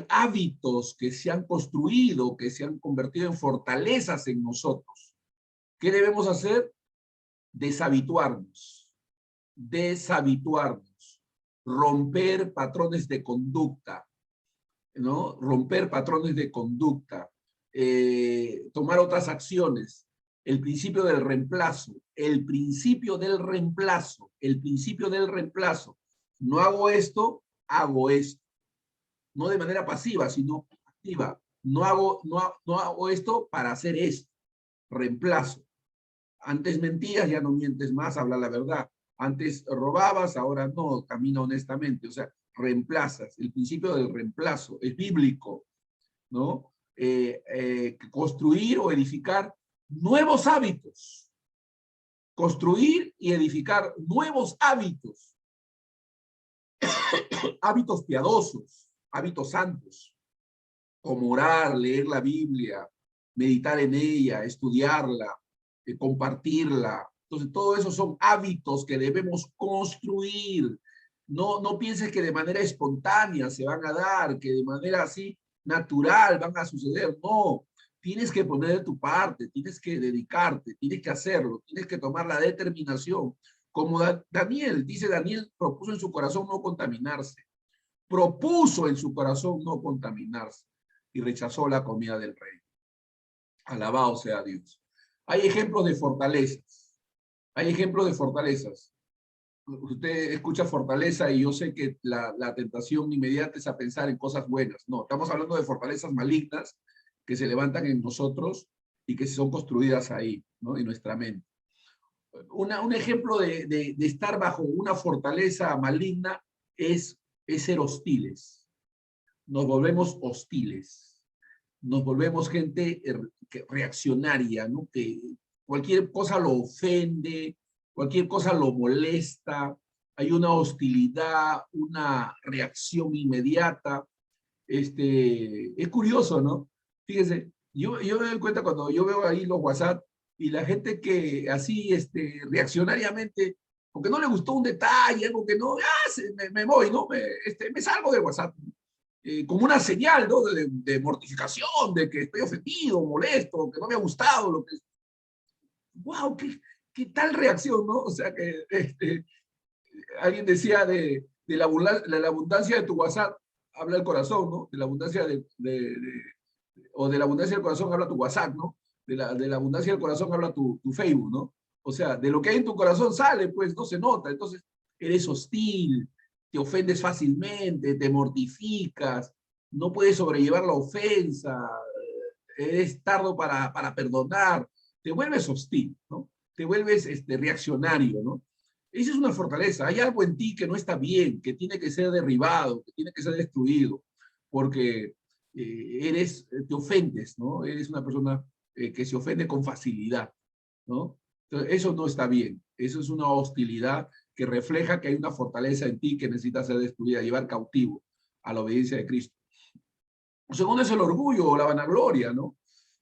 hábitos que se han construido, que se han convertido en fortalezas en nosotros. ¿Qué debemos hacer? Deshabituarnos, romper patrones de conducta, ¿no? Romper patrones de conducta, tomar otras acciones. El principio del reemplazo, No hago esto, hago esto. No de manera pasiva, sino activa. No hago esto para hacer esto. Reemplazo. Antes mentías, ya no mientes más, habla la verdad. Antes robabas, ahora no, camina honestamente. O sea, reemplazas. El principio del reemplazo es bíblico, ¿no? Construir o edificar nuevos hábitos. Construir y edificar nuevos hábitos. Hábitos piadosos, hábitos santos, como orar, leer la Biblia, meditar en ella, estudiarla, compartirla. Entonces, todo eso son hábitos que debemos construir. No pienses que de manera espontánea se van a dar, que de manera así natural van a suceder. No, tienes que poner de tu parte, tienes que dedicarte, tienes que hacerlo, tienes que tomar la determinación. Como Daniel, dice Daniel, propuso en su corazón no contaminarse. Propuso en su corazón no contaminarse y rechazó la comida del rey. Alabado sea Dios. Hay ejemplos de fortalezas. Hay ejemplos de fortalezas. usted escucha fortaleza y yo sé que la tentación inmediata es a pensar en cosas buenas. No, estamos hablando de fortalezas malignas que se levantan en nosotros y que son construidas ahí, ¿no? En nuestra mente. Un ejemplo de estar bajo una fortaleza maligna es ser hostiles. Nos volvemos hostiles. Nos volvemos gente reaccionaria, ¿no? Que cualquier cosa lo ofende, cualquier cosa lo molesta, hay una hostilidad, una reacción inmediata. Es curioso, ¿no? Fíjense, yo me doy cuenta cuando yo veo ahí los WhatsApp y la gente que así reaccionariamente, porque no le gustó un detalle, algo que no, me voy, ¿no? Me salgo del WhatsApp. Como una señal, ¿no? De mortificación, de que estoy ofendido, molesto, que no me ha gustado, lo que wow, qué tal reacción, ¿no? O sea, que alguien decía de la abundancia de tu WhatsApp habla el corazón, ¿no? De la abundancia o de la abundancia del corazón habla tu WhatsApp, ¿no? De la abundancia del corazón habla tu Facebook, ¿no? O sea, de lo que hay en tu corazón sale, pues no se nota. Entonces, eres hostil, te ofendes fácilmente, te mortificas, no puedes sobrellevar la ofensa, eres tardo para perdonar, te vuelves hostil, ¿no? Te vuelves reaccionario, ¿no? Esa es una fortaleza. Hay algo en ti que no está bien, que tiene que ser derribado, que tiene que ser destruido, porque te ofendes, ¿no? Eres una persona que se ofende con facilidad, ¿no? Entonces, eso no está bien. Eso es una hostilidad que refleja que hay una fortaleza en ti que necesita ser destruida, llevar cautivo a la obediencia de Cristo. Segundo es el orgullo o la vanagloria, ¿no?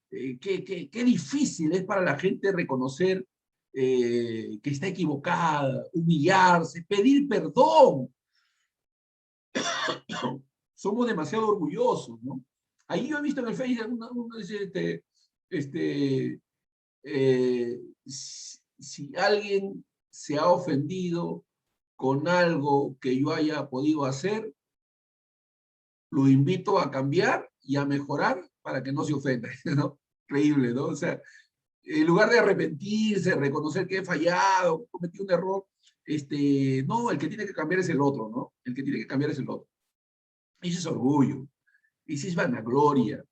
Qué difícil es para la gente reconocer que está equivocada, humillarse, pedir perdón. Somos demasiado orgullosos, ¿no? Ahí yo he visto en el Facebook, uno dice, si alguien se ha ofendido con algo que yo haya podido hacer, lo invito a cambiar y a mejorar para que no se ofenda, ¿no? Increíble, ¿no? O sea, en lugar de arrepentirse, reconocer que he fallado, cometí un error, no, el que tiene que cambiar es el otro, ¿no? El que tiene que cambiar es el otro. Ese es orgullo, ese es vanagloria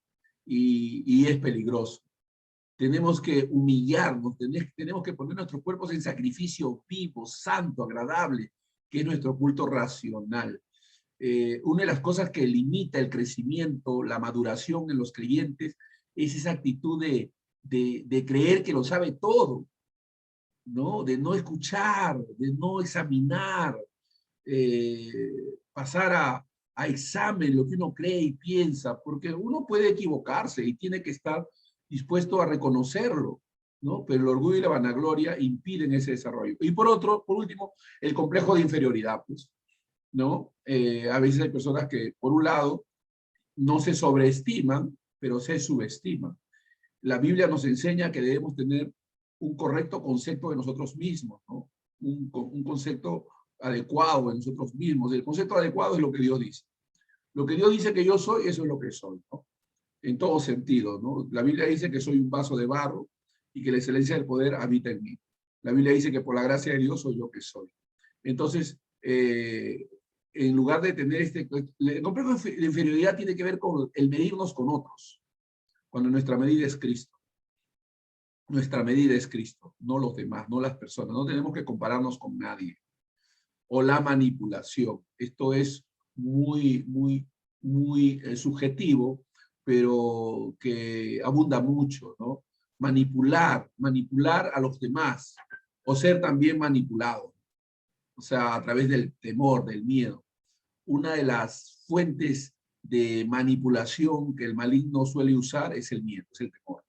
y es peligroso. Tenemos que humillarnos, tenemos que poner nuestros cuerpos en sacrificio vivo, santo, agradable, que es nuestro culto racional. Una de las cosas que limita el crecimiento, la maduración en los creyentes, es esa actitud de creer que lo sabe todo, ¿no? De no escuchar, de no examinar, pasar a examen lo que uno cree y piensa, porque uno puede equivocarse y tiene que estar dispuesto a reconocerlo, ¿no? Pero el orgullo y la vanagloria impiden ese desarrollo. Y por último, el complejo de inferioridad, pues, ¿no? A veces hay personas que, por un lado, no se sobreestiman, pero se subestiman. La Biblia nos enseña que debemos tener un correcto concepto de nosotros mismos, ¿no? Un concepto adecuado de nosotros mismos. El concepto adecuado es lo que Dios dice. Lo que Dios dice que yo soy, eso es lo que soy, ¿no? En todo sentido, ¿no? La Biblia dice que soy un vaso de barro y que la excelencia del poder habita en mí. La Biblia dice que por la gracia de Dios soy yo que soy. Entonces, en lugar de tener el complejo de inferioridad tiene que ver con el medirnos con otros, cuando nuestra medida es Cristo. Nuestra medida es Cristo, no los demás, no las personas. No tenemos que compararnos con nadie. O la manipulación. Esto es muy subjetivo, pero que abunda mucho, ¿no? Manipular a los demás, o ser también manipulado, o sea, a través del temor, del miedo. Una de las fuentes de manipulación que el maligno suele usar es el miedo, es el temor.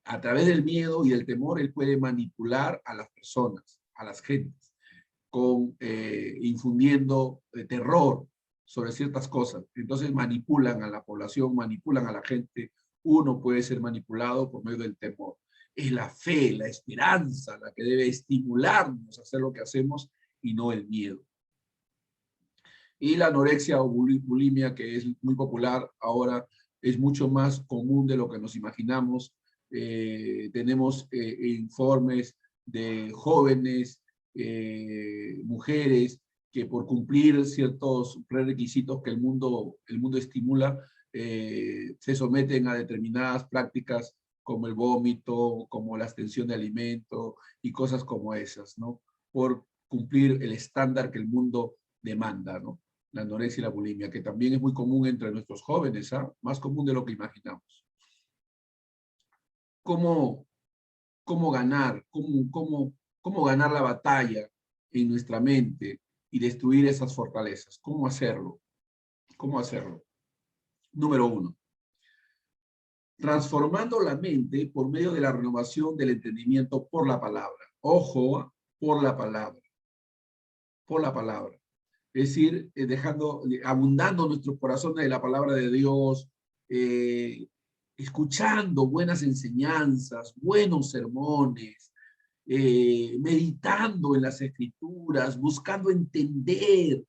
A través del miedo y del temor, él puede manipular a las personas, a las gentes, infundiendo terror sobre ciertas cosas. Entonces manipulan a la población, manipulan a la gente. Uno puede ser manipulado por medio del temor. Es la fe, la esperanza la que debe estimularnos a hacer lo que hacemos y no el miedo. Y la anorexia o bulimia, que es muy popular ahora, es mucho más común de lo que nos imaginamos. Tenemos informes de jóvenes mujeres que por cumplir ciertos prerequisitos que el mundo estimula, se someten a determinadas prácticas como el vómito, como la abstención de alimento y cosas como esas, ¿no? Por cumplir el estándar que el mundo demanda, ¿no? La anorexia y la bulimia, que también es muy común entre nuestros jóvenes, ¿ah? Más común de lo que imaginamos. ¿Cómo ganar? ¿Cómo ganar la batalla en nuestra mente y destruir esas fortalezas? ¿Cómo hacerlo? ¿Cómo hacerlo? Número 1. Transformando la mente por medio de la renovación del entendimiento por la palabra. Ojo, por la palabra. Por la palabra. Es decir, abundando nuestros corazones de la palabra de Dios, escuchando buenas enseñanzas, buenos sermones, meditando en las escrituras, buscando entender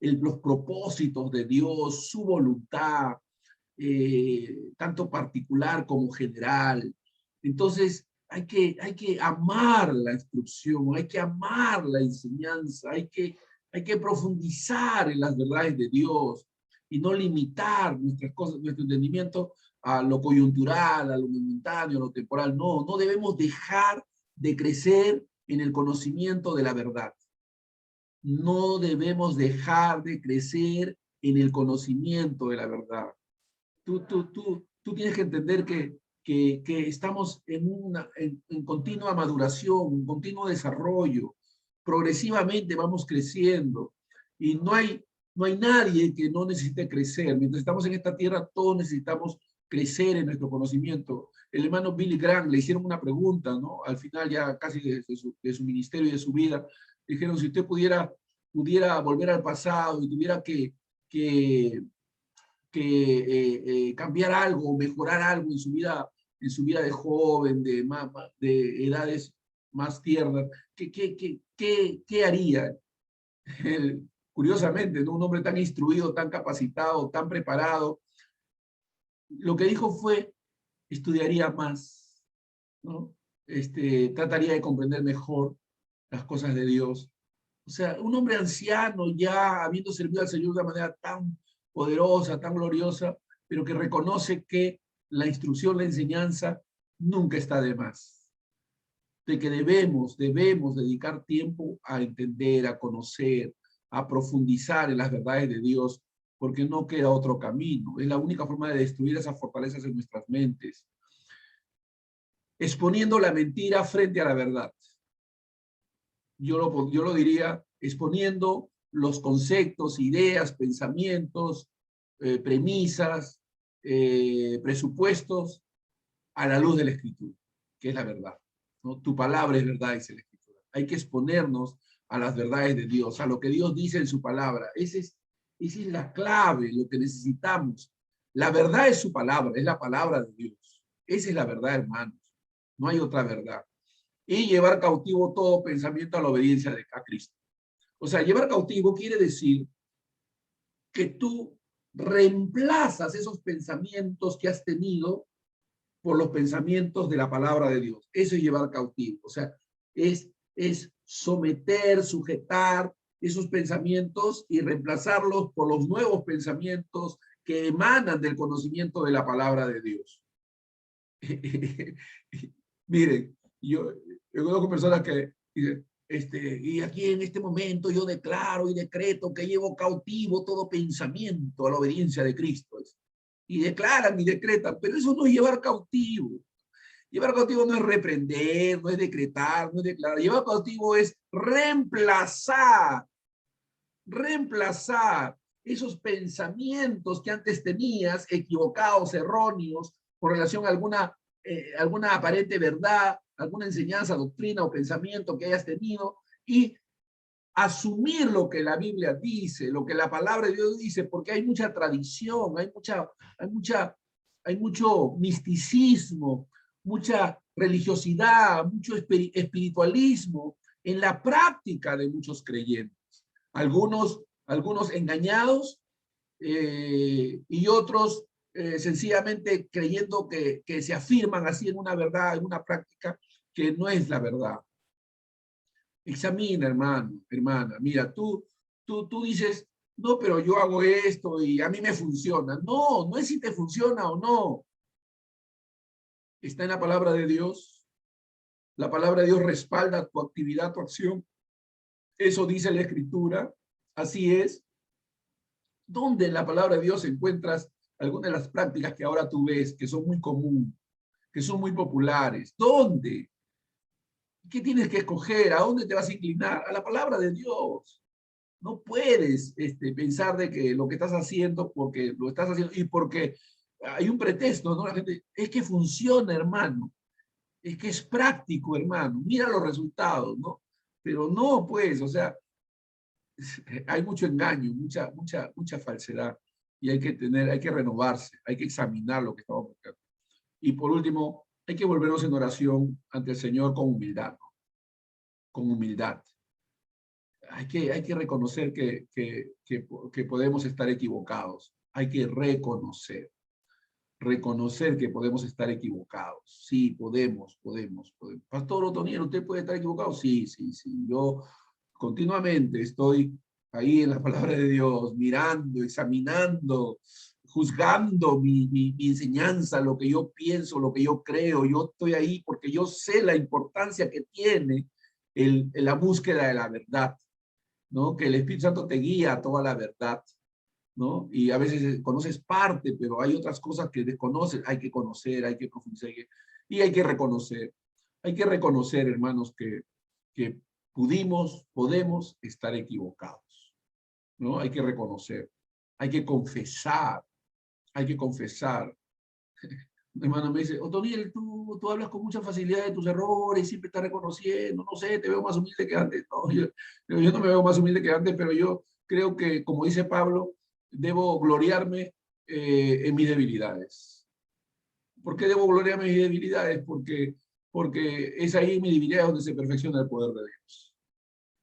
los propósitos de Dios, su voluntad, tanto particular como general. Entonces, hay que amar la instrucción, hay que amar la enseñanza, hay que profundizar en las verdades de Dios y no limitar nuestras cosas, nuestro entendimiento a lo coyuntural, a lo momentáneo, a lo temporal. No, no debemos dejar de crecer en el conocimiento de la verdad. No debemos dejar de crecer en el conocimiento de la verdad. Tú tienes que entender que estamos en continua maduración, en continuo desarrollo. Progresivamente vamos creciendo y no hay nadie que no necesite crecer. Mientras estamos en esta tierra, todos necesitamos crecer en nuestro conocimiento. El hermano Billy Graham le hicieron una pregunta, ¿no? Al final ya casi de su ministerio y de su vida, dijeron, si usted pudiera volver al pasado y tuviera que cambiar algo, mejorar algo en su vida de joven, de edades más tiernas, ¿qué haría? Él, curiosamente, ¿no? Un hombre tan instruido, tan capacitado, tan preparado, lo que dijo fue, estudiaría más, ¿no? Trataría de comprender mejor las cosas de Dios. O sea, un hombre anciano ya habiendo servido al Señor de una manera tan poderosa, tan gloriosa, pero que reconoce que la instrucción, la enseñanza nunca está de más. De que debemos dedicar tiempo a entender, a conocer, a profundizar en las verdades de Dios, porque no queda otro camino. Es la única forma de destruir esas fortalezas en nuestras mentes. Exponiendo la mentira frente a la verdad. Yo lo diría exponiendo los conceptos, ideas, pensamientos, premisas, presupuestos a la luz de la Escritura, que es la verdad, ¿no? Tu palabra es verdad, dice la Escritura. Hay que exponernos a las verdades de Dios, a lo que Dios dice en su palabra. Esa es la clave, lo que necesitamos. La verdad es su palabra, es la palabra de Dios. Esa es la verdad, hermanos. No hay otra verdad. Y llevar cautivo todo pensamiento a la obediencia a Cristo. O sea, llevar cautivo quiere decir que tú reemplazas esos pensamientos que has tenido por los pensamientos de la palabra de Dios. Eso es llevar cautivo. O sea, es someter, sujetar esos pensamientos y reemplazarlos por los nuevos pensamientos que emanan del conocimiento de la palabra de Dios. Miren, yo conozco personas que dicen, y aquí en este momento yo declaro y decreto que llevo cautivo todo pensamiento a la obediencia de Cristo. Y declaran y decretan, pero eso no es llevar cautivo. Llevar cautivo no es reprender, no es decretar, no es declarar. Llevar cautivo es reemplazar esos pensamientos que antes tenías, equivocados, erróneos, con relación a alguna aparente verdad, alguna enseñanza, doctrina o pensamiento que hayas tenido, y asumir lo que la Biblia dice, lo que la palabra de Dios dice, porque hay mucha tradición, hay mucho misticismo, mucha religiosidad, mucho espiritualismo en la práctica de muchos creyentes. Algunos engañados y otros sencillamente creyendo que se afirman así en una verdad, en una práctica que no es la verdad. Examina, hermano, hermana. Mira, tú dices, no, pero yo hago esto y a mí me funciona. No, no es si te funciona o no. Está en la palabra de Dios. La palabra de Dios respalda tu actividad, tu acción. Eso dice la Escritura. Así es. ¿Dónde en la palabra de Dios encuentras algunas de las prácticas que ahora tú ves, que son muy comunes, que son muy populares? ¿Dónde? ¿Qué tienes que escoger? ¿A dónde te vas a inclinar? A la palabra de Dios. No puedes pensar de que lo que estás haciendo, porque lo estás haciendo y porque hay un pretexto, ¿no? La gente, es que funciona, hermano. Es que es práctico, hermano. Mira los resultados, ¿no? Pero no, pues, o sea, hay mucho engaño, mucha falsedad. Y hay que renovarse, hay que examinar lo que estamos buscando. Y por último, hay que volvernos en oración ante el Señor con humildad, ¿no? Con humildad. Hay que reconocer que podemos estar equivocados. Hay que reconocer que podemos estar equivocados. Sí, podemos. Pastor Otoniel, ¿usted puede estar equivocado? Sí. Yo continuamente estoy ahí en la palabra de Dios, mirando, examinando, juzgando mi enseñanza, lo que yo pienso, lo que yo creo. Yo estoy ahí porque yo sé la importancia que tiene la búsqueda de la verdad, ¿no? Que el Espíritu Santo te guía a toda la verdad, ¿no? Y a veces conoces parte, pero hay otras cosas que desconoces. Hay que conocer, hay que profundizar, y hay que reconocer. Hay que reconocer, hermanos, que podemos estar equivocados, ¿no? Hay que reconocer, hay que confesar, hay que confesar. Mi hermano me dice, Otoniel, tú hablas con mucha facilidad de tus errores, siempre estás reconociendo, no sé, te veo más humilde que antes. No, yo no me veo más humilde que antes, pero yo creo que, como dice Pablo, debo gloriarme en mis debilidades. ¿Por qué debo gloriarme en mis debilidades? Porque es ahí en mis debilidades donde se perfecciona el poder de Dios.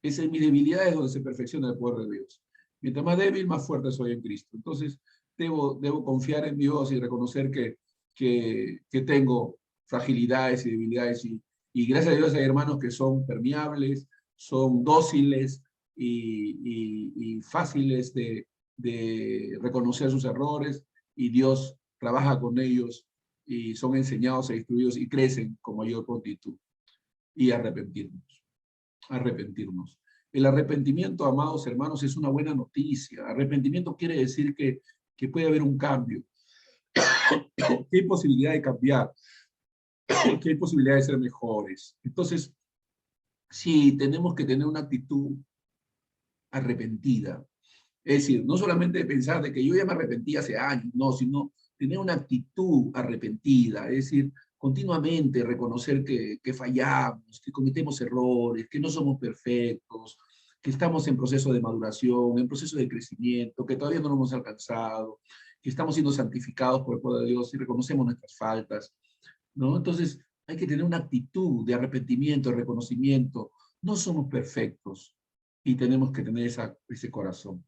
Es en mis debilidades donde se perfecciona el poder de Dios. Mientras más débil, más fuerte soy en Cristo. Entonces, debo confiar en Dios y reconocer que tengo fragilidades y debilidades. Y gracias a Dios hay hermanos que son permeables, son dóciles y fáciles de reconocer sus errores, y Dios trabaja con ellos y son enseñados e instruidos y crecen con mayor prontitud. Y arrepentirnos. El arrepentimiento, amados hermanos, es una buena noticia. Arrepentimiento quiere decir que puede haber un cambio, que hay posibilidad de cambiar, que hay posibilidad de ser mejores. Entonces, sí, tenemos que tener una actitud arrepentida. Es decir, no solamente pensar de que yo ya me arrepentí hace años, no, sino tener una actitud arrepentida, es decir, continuamente reconocer que fallamos, que cometemos errores, que no somos perfectos, que estamos en proceso de maduración, en proceso de crecimiento, que todavía no lo hemos alcanzado, que estamos siendo santificados por el poder de Dios y reconocemos nuestras faltas, ¿no? Entonces, hay que tener una actitud de arrepentimiento, de reconocimiento. No somos perfectos y tenemos que tener ese corazón.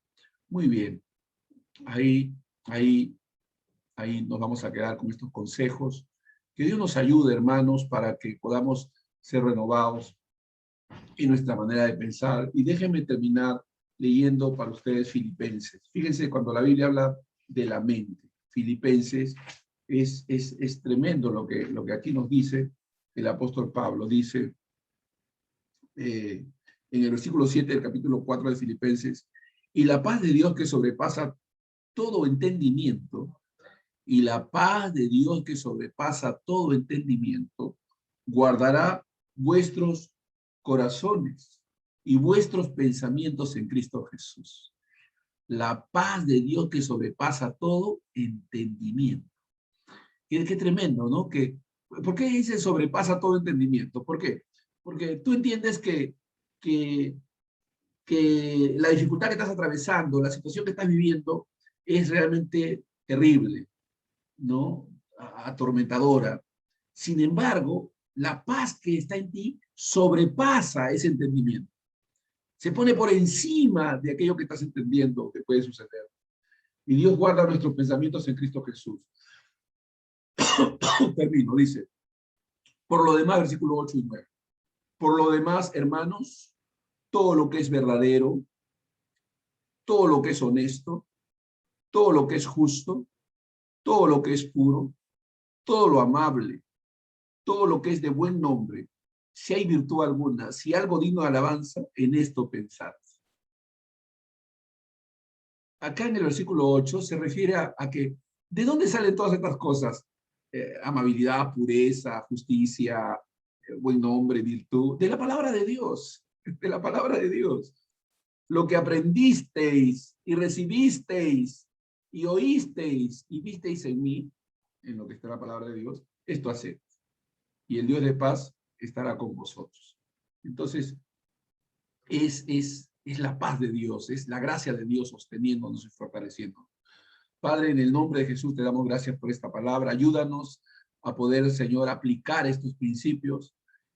Muy bien, ahí, ahí, ahí nos vamos a quedar con estos consejos. Que Dios nos ayude, hermanos, para que podamos ser renovados en nuestra manera de pensar. Y déjenme terminar leyendo para ustedes Filipenses. Fíjense, cuando la Biblia habla de la mente, Filipenses, es tremendo lo que aquí nos dice el apóstol Pablo. Dice en el versículo 7 del capítulo 4 de Filipenses, y la paz de Dios que sobrepasa todo entendimiento, y la paz de Dios que sobrepasa todo entendimiento, guardará vuestros corazones y vuestros pensamientos en Cristo Jesús. La paz de Dios que sobrepasa todo entendimiento. Qué tremendo, ¿no? ¿Por qué dice sobrepasa todo entendimiento? ¿Por qué? Porque tú entiendes que, que la dificultad que estás atravesando, la situación que estás viviendo, es realmente terrible, ¿no? Atormentadora. Sin embargo, la paz que está en ti sobrepasa ese entendimiento. Se pone por encima de aquello que estás entendiendo que puede suceder. Y Dios guarda nuestros pensamientos en Cristo Jesús. Termino, dice. Por lo demás, versículo 8 y 9. Por lo demás, hermanos, todo lo que es verdadero, todo lo que es honesto, todo lo que es justo, todo lo que es puro, todo lo amable, todo lo que es de buen nombre, si hay virtud alguna, si algo digno de alabanza, en esto pensad. Acá en el versículo 8 se refiere a que, ¿de dónde salen todas estas cosas? Amabilidad, pureza, justicia, buen nombre, virtud, de la palabra de Dios, de la palabra de Dios. Lo que aprendisteis y recibisteis y oísteis y visteis en mí, en lo que está la palabra de Dios, esto haced. Y el Dios de paz estará con vosotros. Entonces, es la paz de Dios, es la gracia de Dios sosteniéndonos y fortaleciéndonos. Padre, en el nombre de Jesús te damos gracias por esta palabra. Ayúdanos a poder, Señor, aplicar estos principios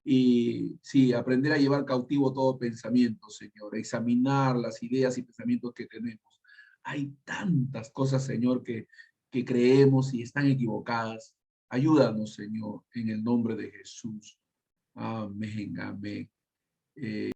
y sí, aprender a llevar cautivo todo pensamiento, Señor, a examinar las ideas y pensamientos que tenemos. Hay tantas cosas, Señor, que creemos y están equivocadas. Ayúdanos, Señor, en el nombre de Jesús. Amén, amén.